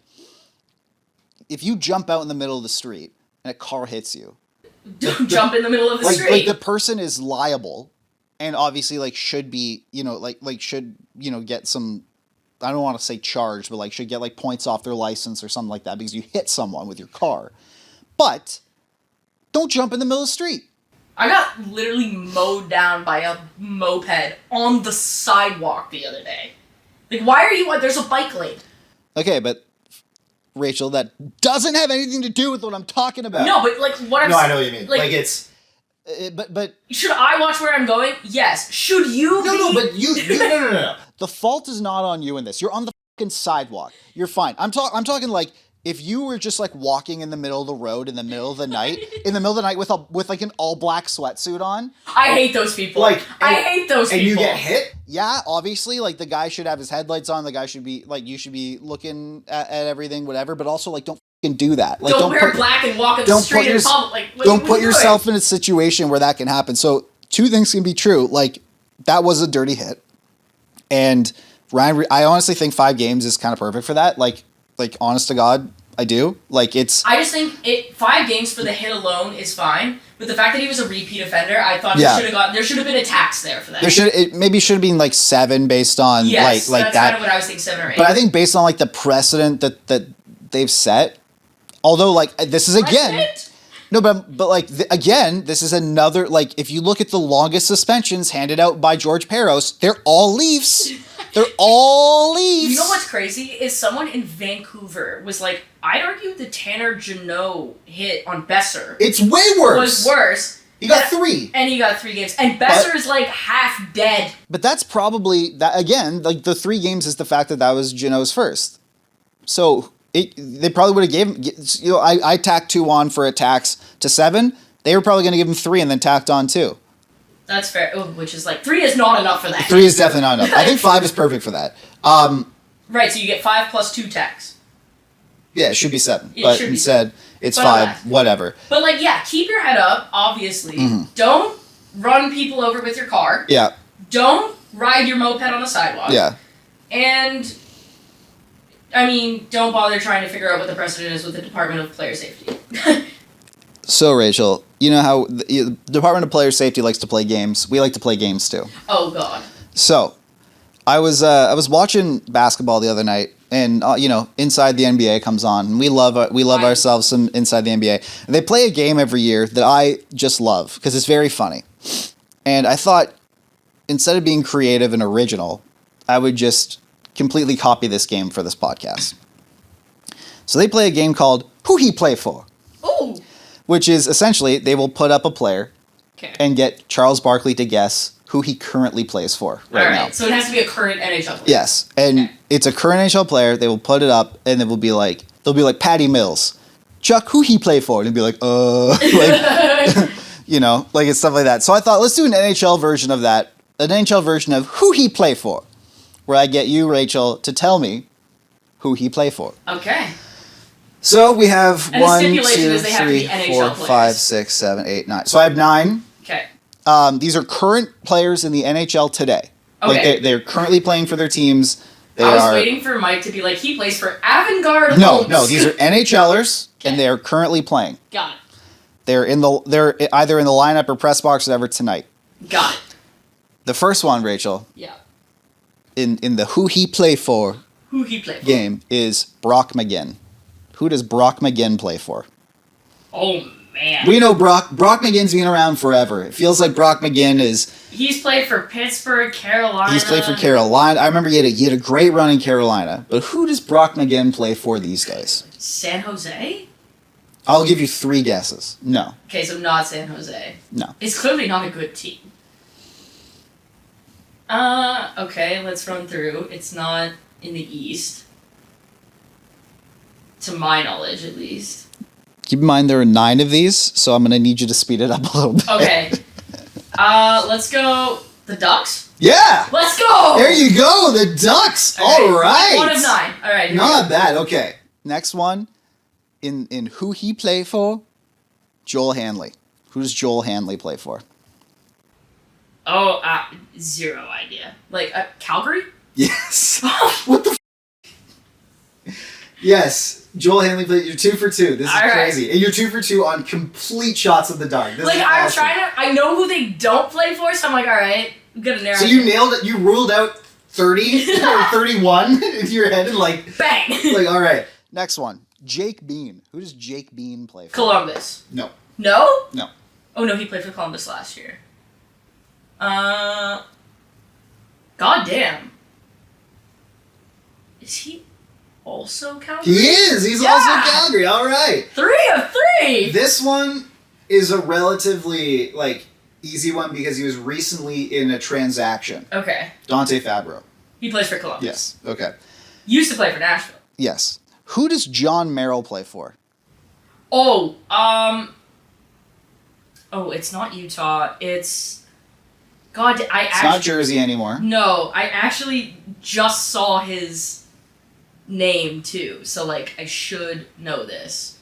if you jump out in the middle of the street and a car hits you, don't jump in the middle of the street. Like, the person is liable, and obviously, like, should be, should get some. I don't want to say charged, but, like, should get, like, points off their license or something like that because you hit someone with your car. But don't jump in the middle of the street. I got literally mowed down by a moped on the sidewalk the other day. Like, why are you... There's a bike lane. Okay, but, Rachel, that doesn't have anything to do with what I'm talking about. No, but, like, what I'm... No, I know what you mean. Like it's... But... Should I watch where I'm going? Yes. Should you be... No, but you no. The fault is not on you in this. You're on the fucking sidewalk. You're fine. I'm talking, like, if you were just, like, walking in the middle of the road in the middle of the night, with like an all black sweatsuit on. I hate those people. Like, I hate those people. And you get hit? Yeah, obviously, like, the guy should have his headlights on. The guy should be, like, you should be looking at everything, whatever. But also, like, don't fucking do that. Like, don't wear black and walk in the street in public. Like, don't put yourself in a situation where that can happen. So, two things can be true. Like, that was a dirty hit. And Ryan, I honestly think 5 games is kind of perfect for that. Like, honest to God, I do. Like, it's... I just think 5 games for the hit alone is fine. But the fact that he was a repeat offender, I thought there should have been a tax there for that. It maybe should have been, like, 7 based on, yes, like that's that. Kind of what I was thinking, 7 or 8. But I think based on, like, the precedent that they've set, although, like, this is again... No, but like, again, this is another, like, if you look at the longest suspensions handed out by George Peros, they're all Leafs. They're all Leafs. You know what's crazy is someone in Vancouver was like, I'd argue the Tanner Jeannot hit on Besser. It's way worse. Was worse. He got 3. And he got 3 games. And Besser is like half dead. But that's probably, that again, like, the 3 games is the fact that was Jeannot's first. So... they probably would have gave him, I tacked 2 on for a tax to 7. They were probably going to give him 3 and then tacked on 2. That's fair, which is like, 3 is not enough for that. 3 is definitely not enough. I think 5 is perfect for that. Right, so you get 5 plus 2 tax. Yeah, it should be 7. But instead, it's 5, whatever. But, like, yeah, keep your head up, obviously. Mm-hmm. Don't run people over with your car. Yeah. Don't ride your moped on the sidewalk. Yeah. And... I mean, don't bother trying to figure out what the precedent is with the Department of Player Safety. So, Rachel, you know how the Department of Player Safety likes to play games. We like to play games, too. Oh, God. So, I was watching basketball the other night, and, Inside the NBA comes on. And we love ourselves some Inside the NBA. And they play a game every year that I just love, because it's very funny. And I thought, instead of being creative and original, I would just completely copy this game for this podcast. So they play a game called Who He Play For? Ooh. Which is essentially they will put up a player and get Charles Barkley to guess who he currently plays for right now. So it has to be a current NHL player. Yes, and it's a current NHL player. They will put it up, and they'll be like Patty Mills, Chuck, who he play for? And it'll be like, like, you know, like it's stuff like that. So I thought, let's do an NHL version of that, an NHL version of who he play for, where I get you, Rachel, to tell me who he play for. Okay. So we have and 1, the 2, stipulation is they have to be 3, NHL 4, players. 5, 6, 7, 8, 9. So I have 9. Okay. These are current players in the NHL today. Okay. Like they're currently playing for their teams. I was waiting for Mike to be like, he plays for Avangard. No, these are NHLers, and they are currently playing. Got it. They're either in the lineup or press box or whatever tonight. Got it. The first one, Rachel. Yeah. In the Who He Play For game is Brock McGinn. Who does Brock McGinn play for? Oh, man. We know Brock McGinn's been around forever. It feels like Brock McGinn is... He's played for Pittsburgh, Carolina. He's played for Carolina. I remember he had a great run in Carolina. But who does Brock McGinn play for these days? San Jose? I'll give you 3 guesses. No. Okay, so not San Jose. No. It's clearly not a good team. Okay, let's run through. It's not in the East. To my knowledge, at least. Keep in mind there are 9 of these, so I'm going to need you to speed it up a little bit. Okay. Let's go the Ducks. Yeah! Let's go! There you go, the Ducks! All right! 1 of 9. All right. Not bad, okay. Next one, in Who He Play For, Joel Hanley. Who does Joel Hanley play for? Oh, 0 idea. Like, Calgary? Yes. What the Yes, Joel Hanley played. You're 2 for 2. This is crazy, and you're 2 for 2 on complete shots of the dark. This like is I'm awesome. trying to. I know who they don't play for, so I'm like, all right, I'm gonna narrow. So you nailed it. You ruled out 30 or 31 in your head, and like bang. Like all right. Next one, Jake Bean. Who does Jake Bean play for? Columbus. No. No. No. Oh no, he played for Columbus last year. God damn. Is he also Calgary? He is. He's also Calgary. All right. 3 of 3. This one is a relatively like easy one because he was recently in a transaction. Okay. Dante Fabro. He plays for Columbus. Yes. Okay. Used to play for Nashville. Yes. Who does John Merrill play for? Oh, oh, it's not Utah. It's It's not Jersey anymore. No, I actually just saw his name too, so like I should know this.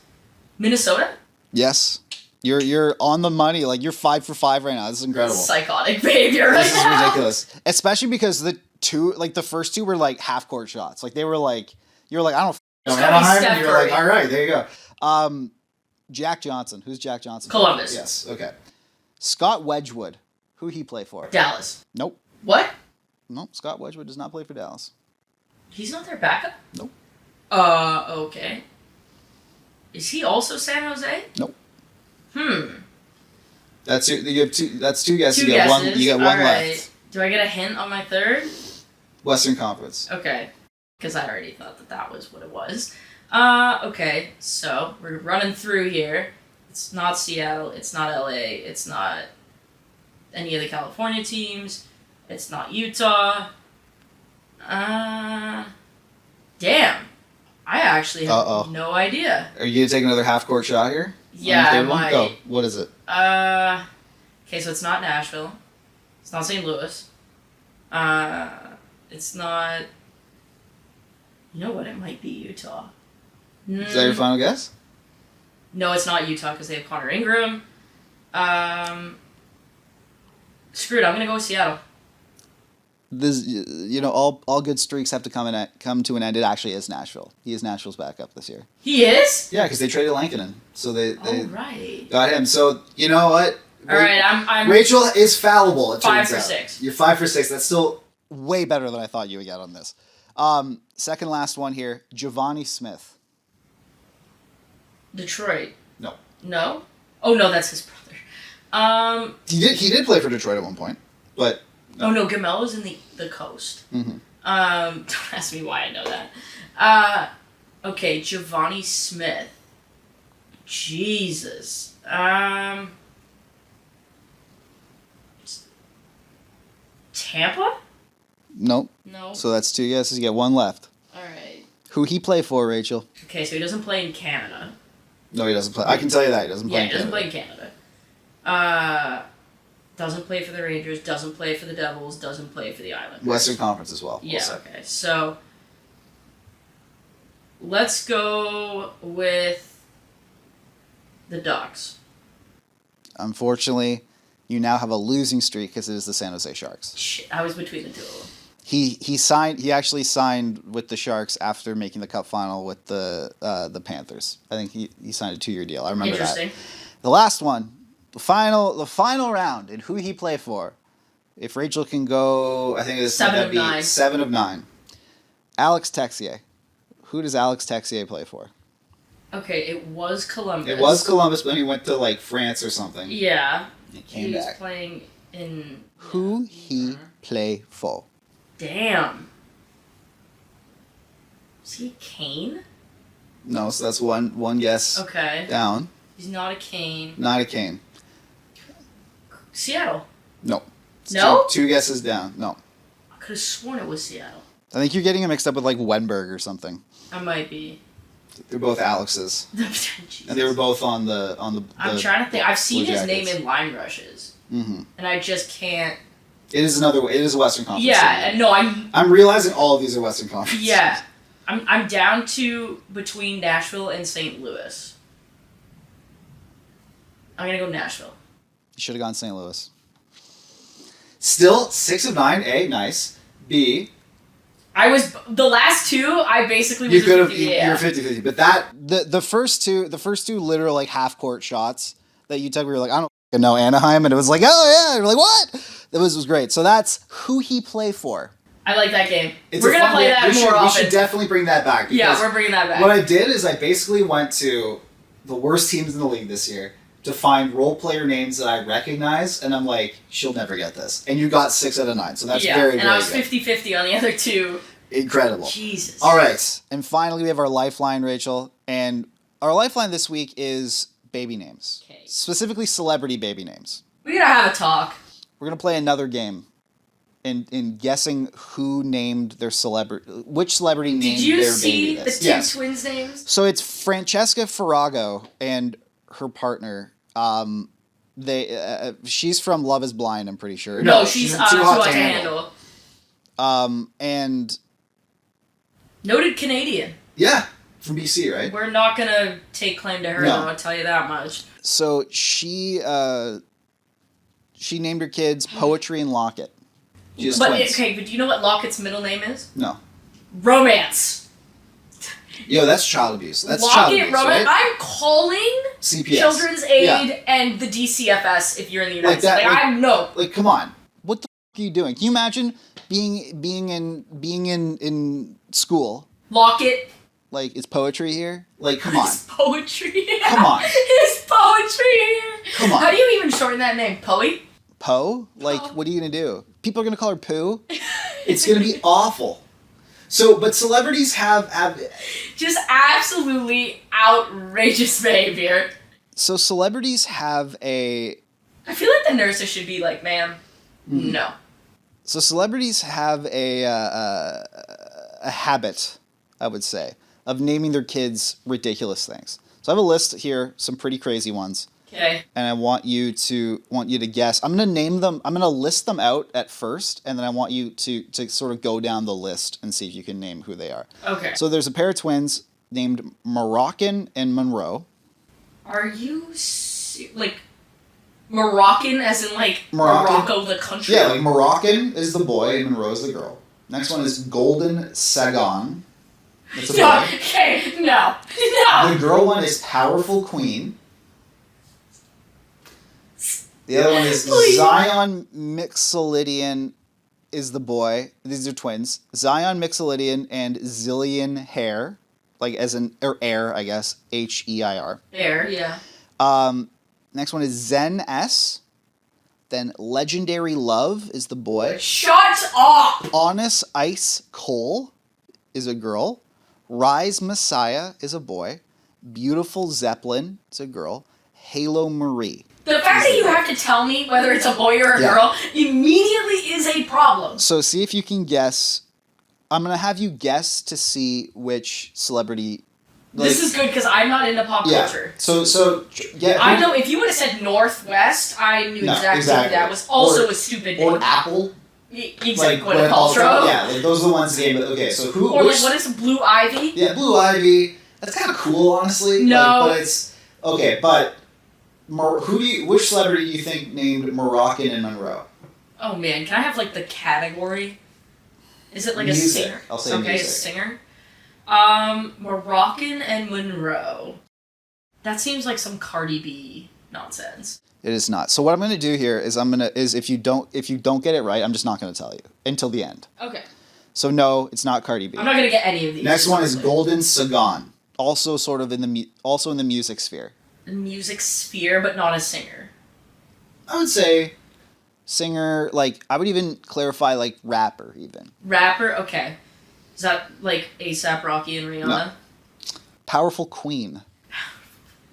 Minnesota? Yes. You're on the money. Like you're 5 for 5 right now. This is incredible. Psychotic behavior right This is now. ridiculous. Especially because the first 2 were like half court shots. Like they were like you're like I don't know. And you're like all right, there you go. Jack Johnson. Who's Jack Johnson? Columbus. Yes. Okay. Scott Wedgwood. Who he play for? Dallas. Nope. What? Nope. Scott Wedgwood does not play for Dallas. He's not their backup? Nope. Okay. Is he also San Jose? Nope. That's you have 2. That's 2 guesses. 2 You got guesses. one. You got one left. Do I get a hint on my third? Western Conference. Okay. Because I already thought that was what it was. Okay. So, we're running through here. It's not Seattle. It's not LA. It's not any of the California teams. It's not Utah. Damn. I actually have no idea. Are you going to take another half court shot here? Yeah, I might. Go. What is it? Okay, so it's not Nashville. It's not St. Louis. It's not... You know what? It might be Utah. Is that your final guess? No, it's not Utah because they have Connor Ingram. Screw it, I'm gonna go with Seattle. This, all good streaks have to come to an end. It actually is Nashville. He is Nashville's backup this year. He is? Yeah, because they traded Lankinen, so they right. got him. So you know what? All right, I'm Rachel is fallible. It 5 for turns out. 6. You're 5 for 6. That's still way better than I thought you would get on this. Second last one here, Giovanni Smith. Detroit. No. No? Oh no, that's his brother. He did play for Detroit at one point, but Oh, no, Gamella's in the coast. Mm-hmm. Don't ask me why I know that. Okay, Giovanni Smith. Jesus. Tampa? Nope. No. So that's 2 guesses. You get one left. All right. Who he play for, Rachel? Okay, so he doesn't play in Canada. No, he doesn't play. I can tell you that. He doesn't play in He doesn't Canada. play in Canada. Doesn't play for the Rangers, doesn't play for the Devils, doesn't play for the Islanders. Western Conference as well. Yeah, okay. So, let's go with the Ducks. Unfortunately, you now have a losing streak because it is the San Jose Sharks. Shit, I was between the two of them. He actually signed with the Sharks after making the Cup final with the Panthers. I think he signed a 2-year deal. I remember Interesting. that. The last one, the final round, and who he play for. If Rachel can go, I think it's 7 of 9. 7 of 9. Alex Texier. Who does Alex Texier play for? Okay, it was Columbus. It was Columbus, but he went to like France or something. Yeah. He came he was back. playing in... Who he play for? Damn. Is he Kane? No, so that's one guess Okay. down. He's not a Kane. Not a Kane. Seattle. No. It's No? Two guesses down. No. I could have sworn it was Seattle. I think you're getting them mixed up with like Wenberg or something. I might be. They're both Alexes, Jesus. and they were both on the. I'm trying to think. I've seen Blue his name Jackets. in line rushes, and I just can't. It is another. It is a Western Conference. Yeah, team. no, I'm realizing all of these are Western Conference. Yeah, I'm down to between Nashville and St. Louis. I'm gonna go Nashville. You should have gone St. Louis. Still 6 of 9. A, nice. B. I was the last two. I basically was You could have. 50, You're 50-50. But that the first two literal like half court shots that you took, we were like, I don't f***ing know Anaheim, and it was like, oh yeah, you're like, what? It was great. So that's who he play for. I like that game. It's We're a gonna fun play game. that We more often. should definitely bring that back. Yeah, because we're bringing that back. What I did is I basically went to the worst teams in the league this year to find role player names that I recognize, and I'm like, she'll never get this. And you got 6 out of 9, so that's very, and very I was good. 50-50 on the other two. Incredible. Jesus. All right, and finally we have our Lifeline, Rachel, and our Lifeline this week is baby names. Okay. Specifically celebrity baby names. We gotta have a talk. We're going to play another game in guessing who named their celebrity, which celebrity named Did you their see baby the this. two Yes. twins' names? So it's Francesca Farrago and her partner. She's from Love Is Blind, I'm pretty sure. No, she's in Too Hot to Handle. And Noted Canadian. yeah, from BC, right? We're not gonna take claim to her, No. though, I'll tell you that much. So she named her kids Poetry and Locket. She has twins. But do you know what Lockett's middle name is? No. Romance. Yo, that's child abuse. That's child Locket abuse, Romance. right? I'm calling CPS. Children's Aid Yeah. and the DCFS if you're in the United Like that, States. like- I'm no. Like, come on. What the f*** are you doing? Can you imagine being in school? Locket. Like, is poetry here? Like, come on. Is poetry. Come on. Is poetry here? Come on. How do you even shorten that name? Poey? Poe? Like, Poe. what are you gonna do? People are gonna call her Pooh? It's gonna be awful. So, but celebrities have Just absolutely outrageous behavior. so celebrities have a I feel like the nurses should be like, ma'am, no. so celebrities have a habit, I would say, of naming their kids ridiculous things. So I have a list here, some pretty crazy ones. Okay. And I want you to guess. I'm gonna name them. I'm gonna list them out at first, and then I want you to sort of go down the list and see if you can name who they are. Okay. So there's a pair of twins named Moroccan and Monroe. Are you like Moroccan as in like Moroccan? Morocco the country? Yeah, like Moroccan is the boy and Monroe is the girl. Next one is Golden Sagon. That's a No, boy. okay, no. No. The girl one is Powerful Queen. The other one is Please. Zion Mixolydian is the boy. These are twins. Zion Mixolydian and Zillion Hair, like as in or Air, I guess. Heir. There, yeah. Next one is Zen S. Then Legendary Love is the boy. Shut up! Honest Ice Cole is a girl. Rise Messiah is a boy. Beautiful Zeppelin is a girl. Halo Marie. The fact that you have to tell me whether it's a boy or a girl immediately is a problem. So see if you can guess. I'm going to have you guess to see which celebrity... This is good because I'm not into pop culture. I know if you would have said Northwest, I knew exactly. That was also a stupid name. Or Apple. Exactly. Gwyneth Paltrow. Yeah, those are the ones named. Okay, so who... Or what is Blue Ivy? Yeah, Blue Ivy. That's kind of cool, honestly. No. But it's... Okay, but... Which celebrity do you think named Moroccan and Monroe? Oh man, can I have the category? Is it music. A singer? I'll say music. Okay, a singer. Moroccan and Monroe. That seems like some Cardi B nonsense. It is not. So what I'm going to do here is if you don't get it right, I'm just not going to tell you until the end. Okay. So no, it's not Cardi B. I'm not going to get any of these. Next one is Golden Sagan, also sort of in the music sphere. The music sphere, but not a singer. I would say singer, I would even clarify rapper even. Rapper, okay. Is that A$AP Rocky and Rihanna? No. Powerful Queen.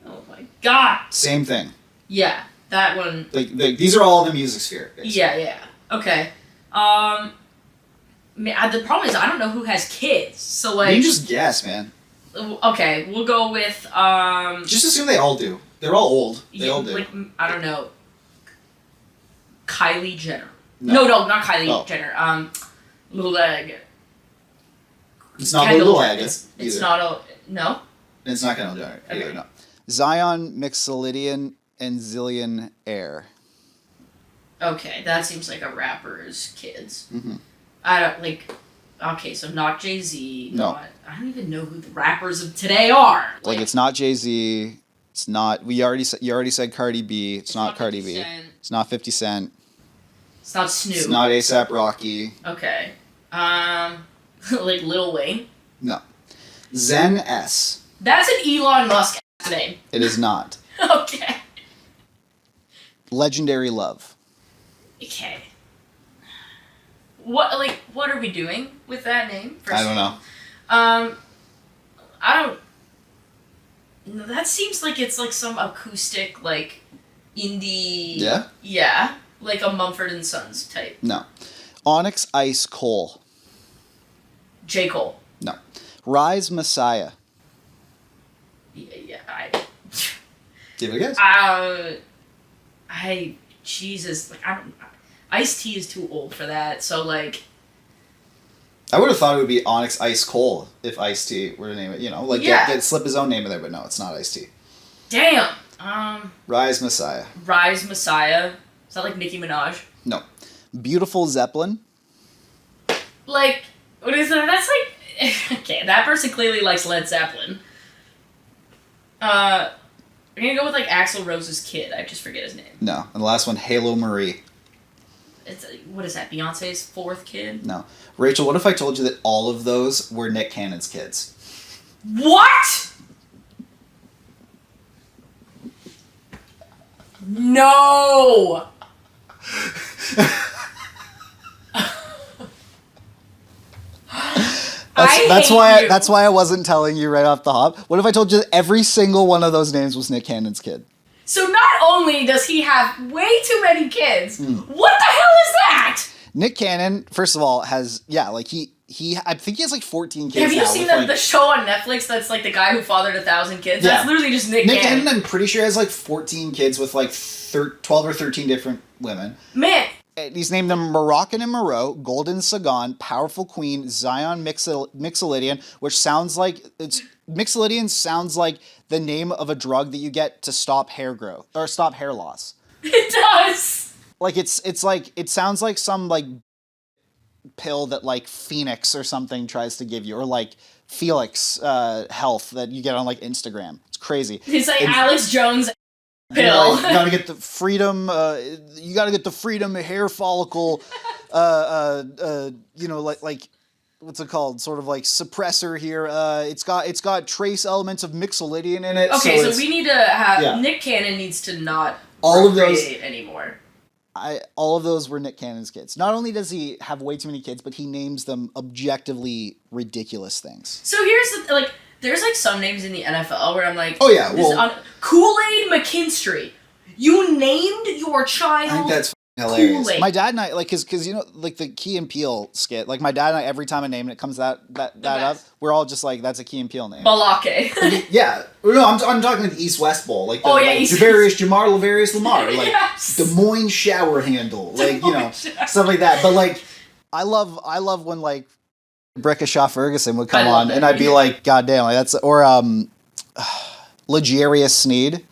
Oh my god. Same thing. Yeah, that one. These are all in the music sphere. Basically. Yeah. Okay. The problem is I don't know who has kids, so You can just guess, man. Okay, we'll go with Just assume they all do. They're all old. They all do. I don't know. Kylie Jenner. No, not Kylie Jenner. Little Egg. It's not Kendall Little Jenner. Egg. It's not a no. It's not Kendall Jenner either. Okay. No. Zion, Mixolydian, and Zillion Air. Okay, that seems like a rapper's kids. Mm-hmm. I don't Okay, so not Jay-Z. No. I don't even know who the rappers of today are. It's not Jay-Z. It's not. You already said Cardi B. It's not Cardi B. It's not 50 Cent. It's not Snoop. It's not A$AP Rocky. Okay. Lil Wayne. No. Zen S. That's an Elon Musk name. It is not. Okay. Legendary Love. Okay. What are we doing with that name? I don't know. I don't. That seems like it's some acoustic indie. Yeah. Yeah, like a Mumford and Sons type. No. Onyx Ice Cole. J. Cole. No. Rise Messiah. Yeah. Give it a guess. Jesus, I don't. Ice-T is too old for that, so I would have thought it would be Onyx Ice Cole if Ice-T were to name it. Get slip his own name in there, but no, it's not Ice-T. Damn. Rise Messiah. Rise Messiah. Is that Nicki Minaj? No. Beautiful Zeppelin. What is that? That's okay, that person clearly likes Led Zeppelin. I'm gonna go with Axl Rose's kid. I just forget his name. No. And the last one, Halo Marie. What is that? Beyonce's fourth kid? No. Rachel, what if I told you that all of those were Nick Cannon's kids? What? No. That's why I wasn't telling you right off the hop. What if I told you that every single one of those names was Nick Cannon's kid? So not only does he have way too many kids, what the hell is that? Nick Cannon, first of all, has I think he has 14 kids. Have you seen the show on Netflix that's the guy who fathered 1,000 kids? Yeah. That's literally just Nick Cannon. I'm pretty sure has 14 kids with 12 or 13 different women. Man. He's named them Moroccan and Moreau, Golden Sagan, Powerful Queen, Zion Mixolydian, which sounds Mixolydian sounds like the name of a drug that you get to stop hair growth or stop hair loss. It does. It sounds like some pill that Phoenix or something tries to give you, or Felix Health that you get on Instagram. It's crazy. It's Alex Jones pill. You gotta get the freedom. You gotta get the freedom hair follicle. What's it called? Sort of suppressor here. It's got trace elements of Mixolydian in it. Okay, so we need to have Nick Cannon needs to not all of those anymore. all of those were Nick Cannon's kids. Not only does he have way too many kids, but he names them objectively ridiculous things. So here's the like. There's like some names in the NFL where I'm like, oh yeah, well, Kool-Aid McKinstry. You named your child. I think that's hilarious. Kool-Aid. My dad and I, like, cause you know, like the Key and Peele skit. Like my dad and I, every time a name and it comes that up, we're all just like, that's a Key and Peele name. Balake. Yeah, no, I'm talking like the East-West Bowl, like the Lavarius Lamar, like yes. Des Moines shower handle, like you know, stuff like that. But like, I love when like Brickashaw Ferguson would come on, and I'd be like, God damn, like that's Legarius Sneed,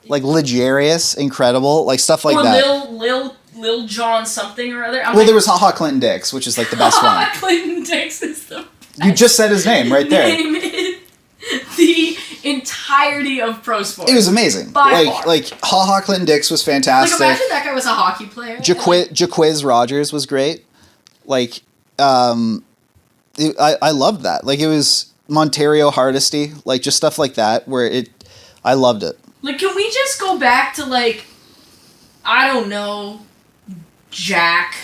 like Legarius, incredible, like stuff like that. Or Lil John something or other. There was Ha Clinton Dix, which is like the best one. Clinton Dix is the best. You just said his name right there. Name in the entirety of pro sports. It was amazing. By far. Like Ha Clinton Dix was fantastic. Like imagine that guy was a hockey player. Jaquiz Rogers was great. Like, I loved that. Like, it was Montario Hardesty, like, just stuff like that, where I loved it. Like, can we just go back to, like, I don't know, Jack,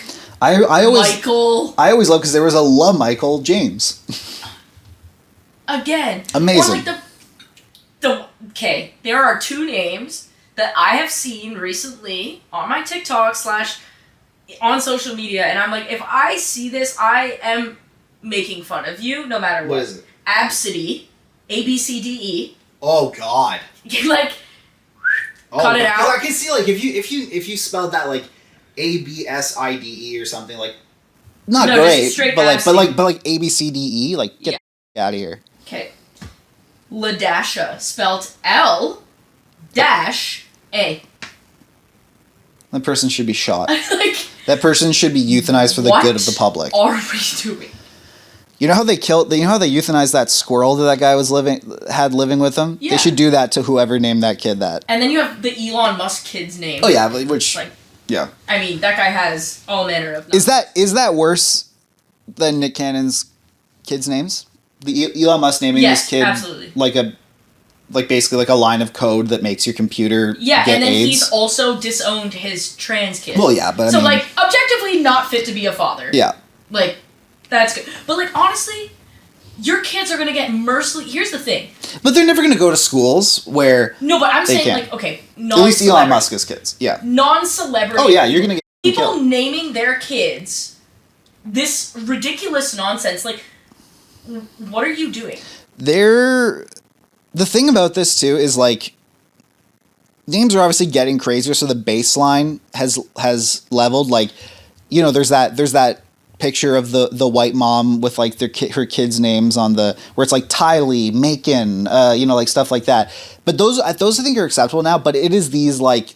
Michael? I always loved, because there was a Michael James. Again. Amazing. Or, like, okay, there are two names that I have seen recently on my TikTok / on social media, and I'm like, if I see this, I am making fun of you, no matter what. What is it? Absidy, ABCDE. Oh God! Like, cut it out. I can see like if you spelled that like ABSIDE or something, like not great, but like ABCDE, like get out of here. Okay, Ladasha, spelled L dash A. That person should be shot. Like, that person should be euthanized for the good of the public. What are we doing? You know how they euthanized that squirrel that guy had living with him? Yeah. They should do that to whoever named that kid that. And then you have the Elon Musk kid's name. Oh yeah, which like, yeah. I mean, that guy has all manner of numbers. Is that worse than Nick Cannon's kids' names? The Elon Musk naming this kid absolutely. like basically like a line of code that makes your computer get and then AIDS. He's also disowned his trans kid. Well, yeah, but I mean, like objectively not fit to be a father. Yeah. Like, that's good. But like honestly, your kids are gonna get mercilessly. Here's the thing. But they're never gonna go to schools where. No, but I'm saying can. like okay, at least Elon Musk's kids. Yeah. Non-celebrity. Oh yeah, you're gonna get people killed. Naming their kids this ridiculous nonsense. Like, what are you doing? The thing about this too is like names are obviously getting crazier, so the baseline has leveled. Like, you know, there's that picture of the white mom with like her kids' names on the where it's like Tylee, Macon, you know, like stuff like that. But those I think are acceptable now. But it is these like.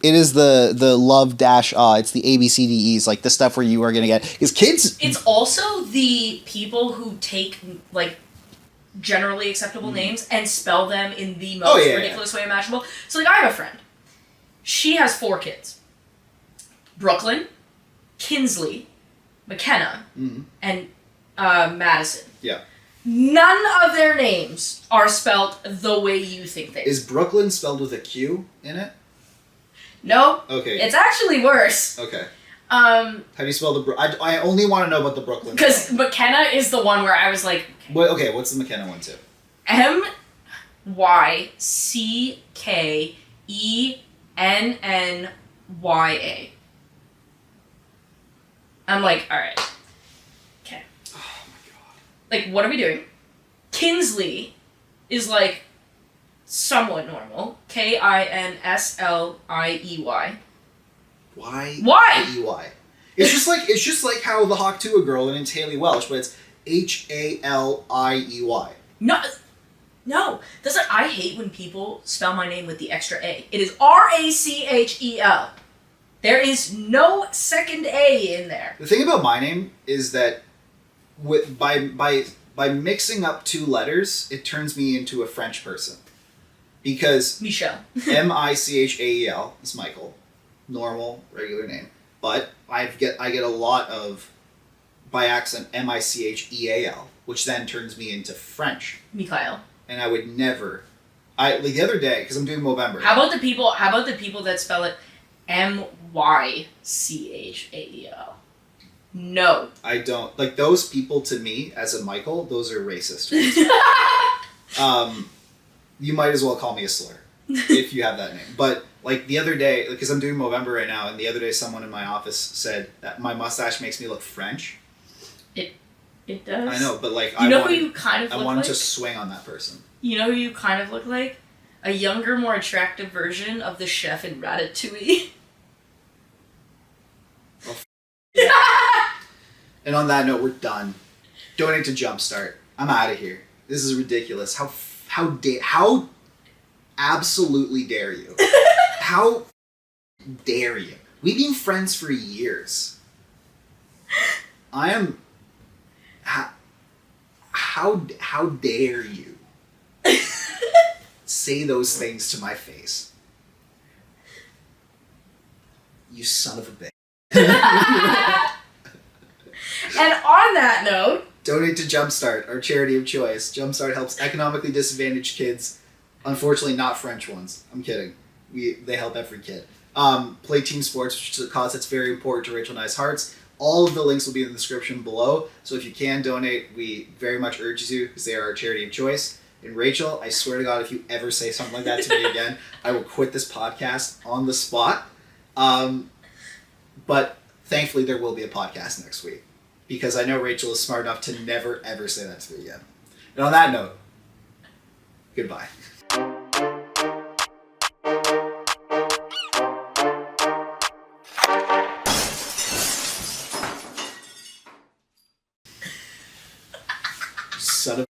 It is the love dash it's the ABCDEs, like the stuff where you are gonna get because kids. It's also the people who take like generally acceptable names and spell them in the most ridiculous way imaginable. So like I have a friend. She has 4 kids. Brooklyn, Kinsley, McKenna, and Madison. Yeah. None of their names are spelled the way you think they are. Is Brooklyn spelled with a Q in it? No. Okay. It's actually worse. Okay. How do you spell the I only want to know about the Brooklyn. Because McKenna is the one where I was like... Okay, what's the McKenna one too? MYCKENNYA. I'm like, alright. Okay. Oh my god. Like, what are we doing? Kinsley is like somewhat normal. KINSLIEY. Why? It's just like how the Hawk Tuah girl and it's Haley Welsh, but it's HALIEY. No. That's like, I hate when people spell my name with the extra A. It is RACHEL. There is no second A in there. The thing about my name is that by mixing up 2 letters, it turns me into a French person. Because Michel. MICHAEL is Michael, normal regular name, but I get a lot of by accident MICHEAL, which then turns me into French. Mikhail. And I would never. Like the other day because I'm doing Movember. How about the people that spell it MYCHEL? YCHAEL. No. I don't. Like, those people, to me, as a Michael, those are racist. You might as well call me a slur if you have that name. But, like, the other day, because I'm doing Movember right now, and the other day someone in my office said that my mustache makes me look French. It does. I know, but, like, you know who you kind of look like? I wanted to swing on that person. You know who you kind of look like? A younger, more attractive version of the chef in Ratatouille. And on that note, we're done. Donate to Jumpstart. I'm out of here. This is ridiculous. How absolutely dare you? How dare you? We've been friends for years. I am... How dare you say those things to my face? You son of a bitch. And on that note... Donate to Jumpstart, our charity of choice. Jumpstart helps economically disadvantaged kids. Unfortunately, not French ones. I'm kidding. They help every kid. Play team sports, which is a cause that's very important to Rachel and I's hearts. All of the links will be in the description below. So if you can donate, we very much urge you, because they are our charity of choice. And Rachel, I swear to God, if you ever say something like that to me again, I will quit this podcast on the spot. But thankfully, there will be a podcast next week, because I know Rachel is smart enough to never, ever say that to me again. And on that note, goodbye. Son of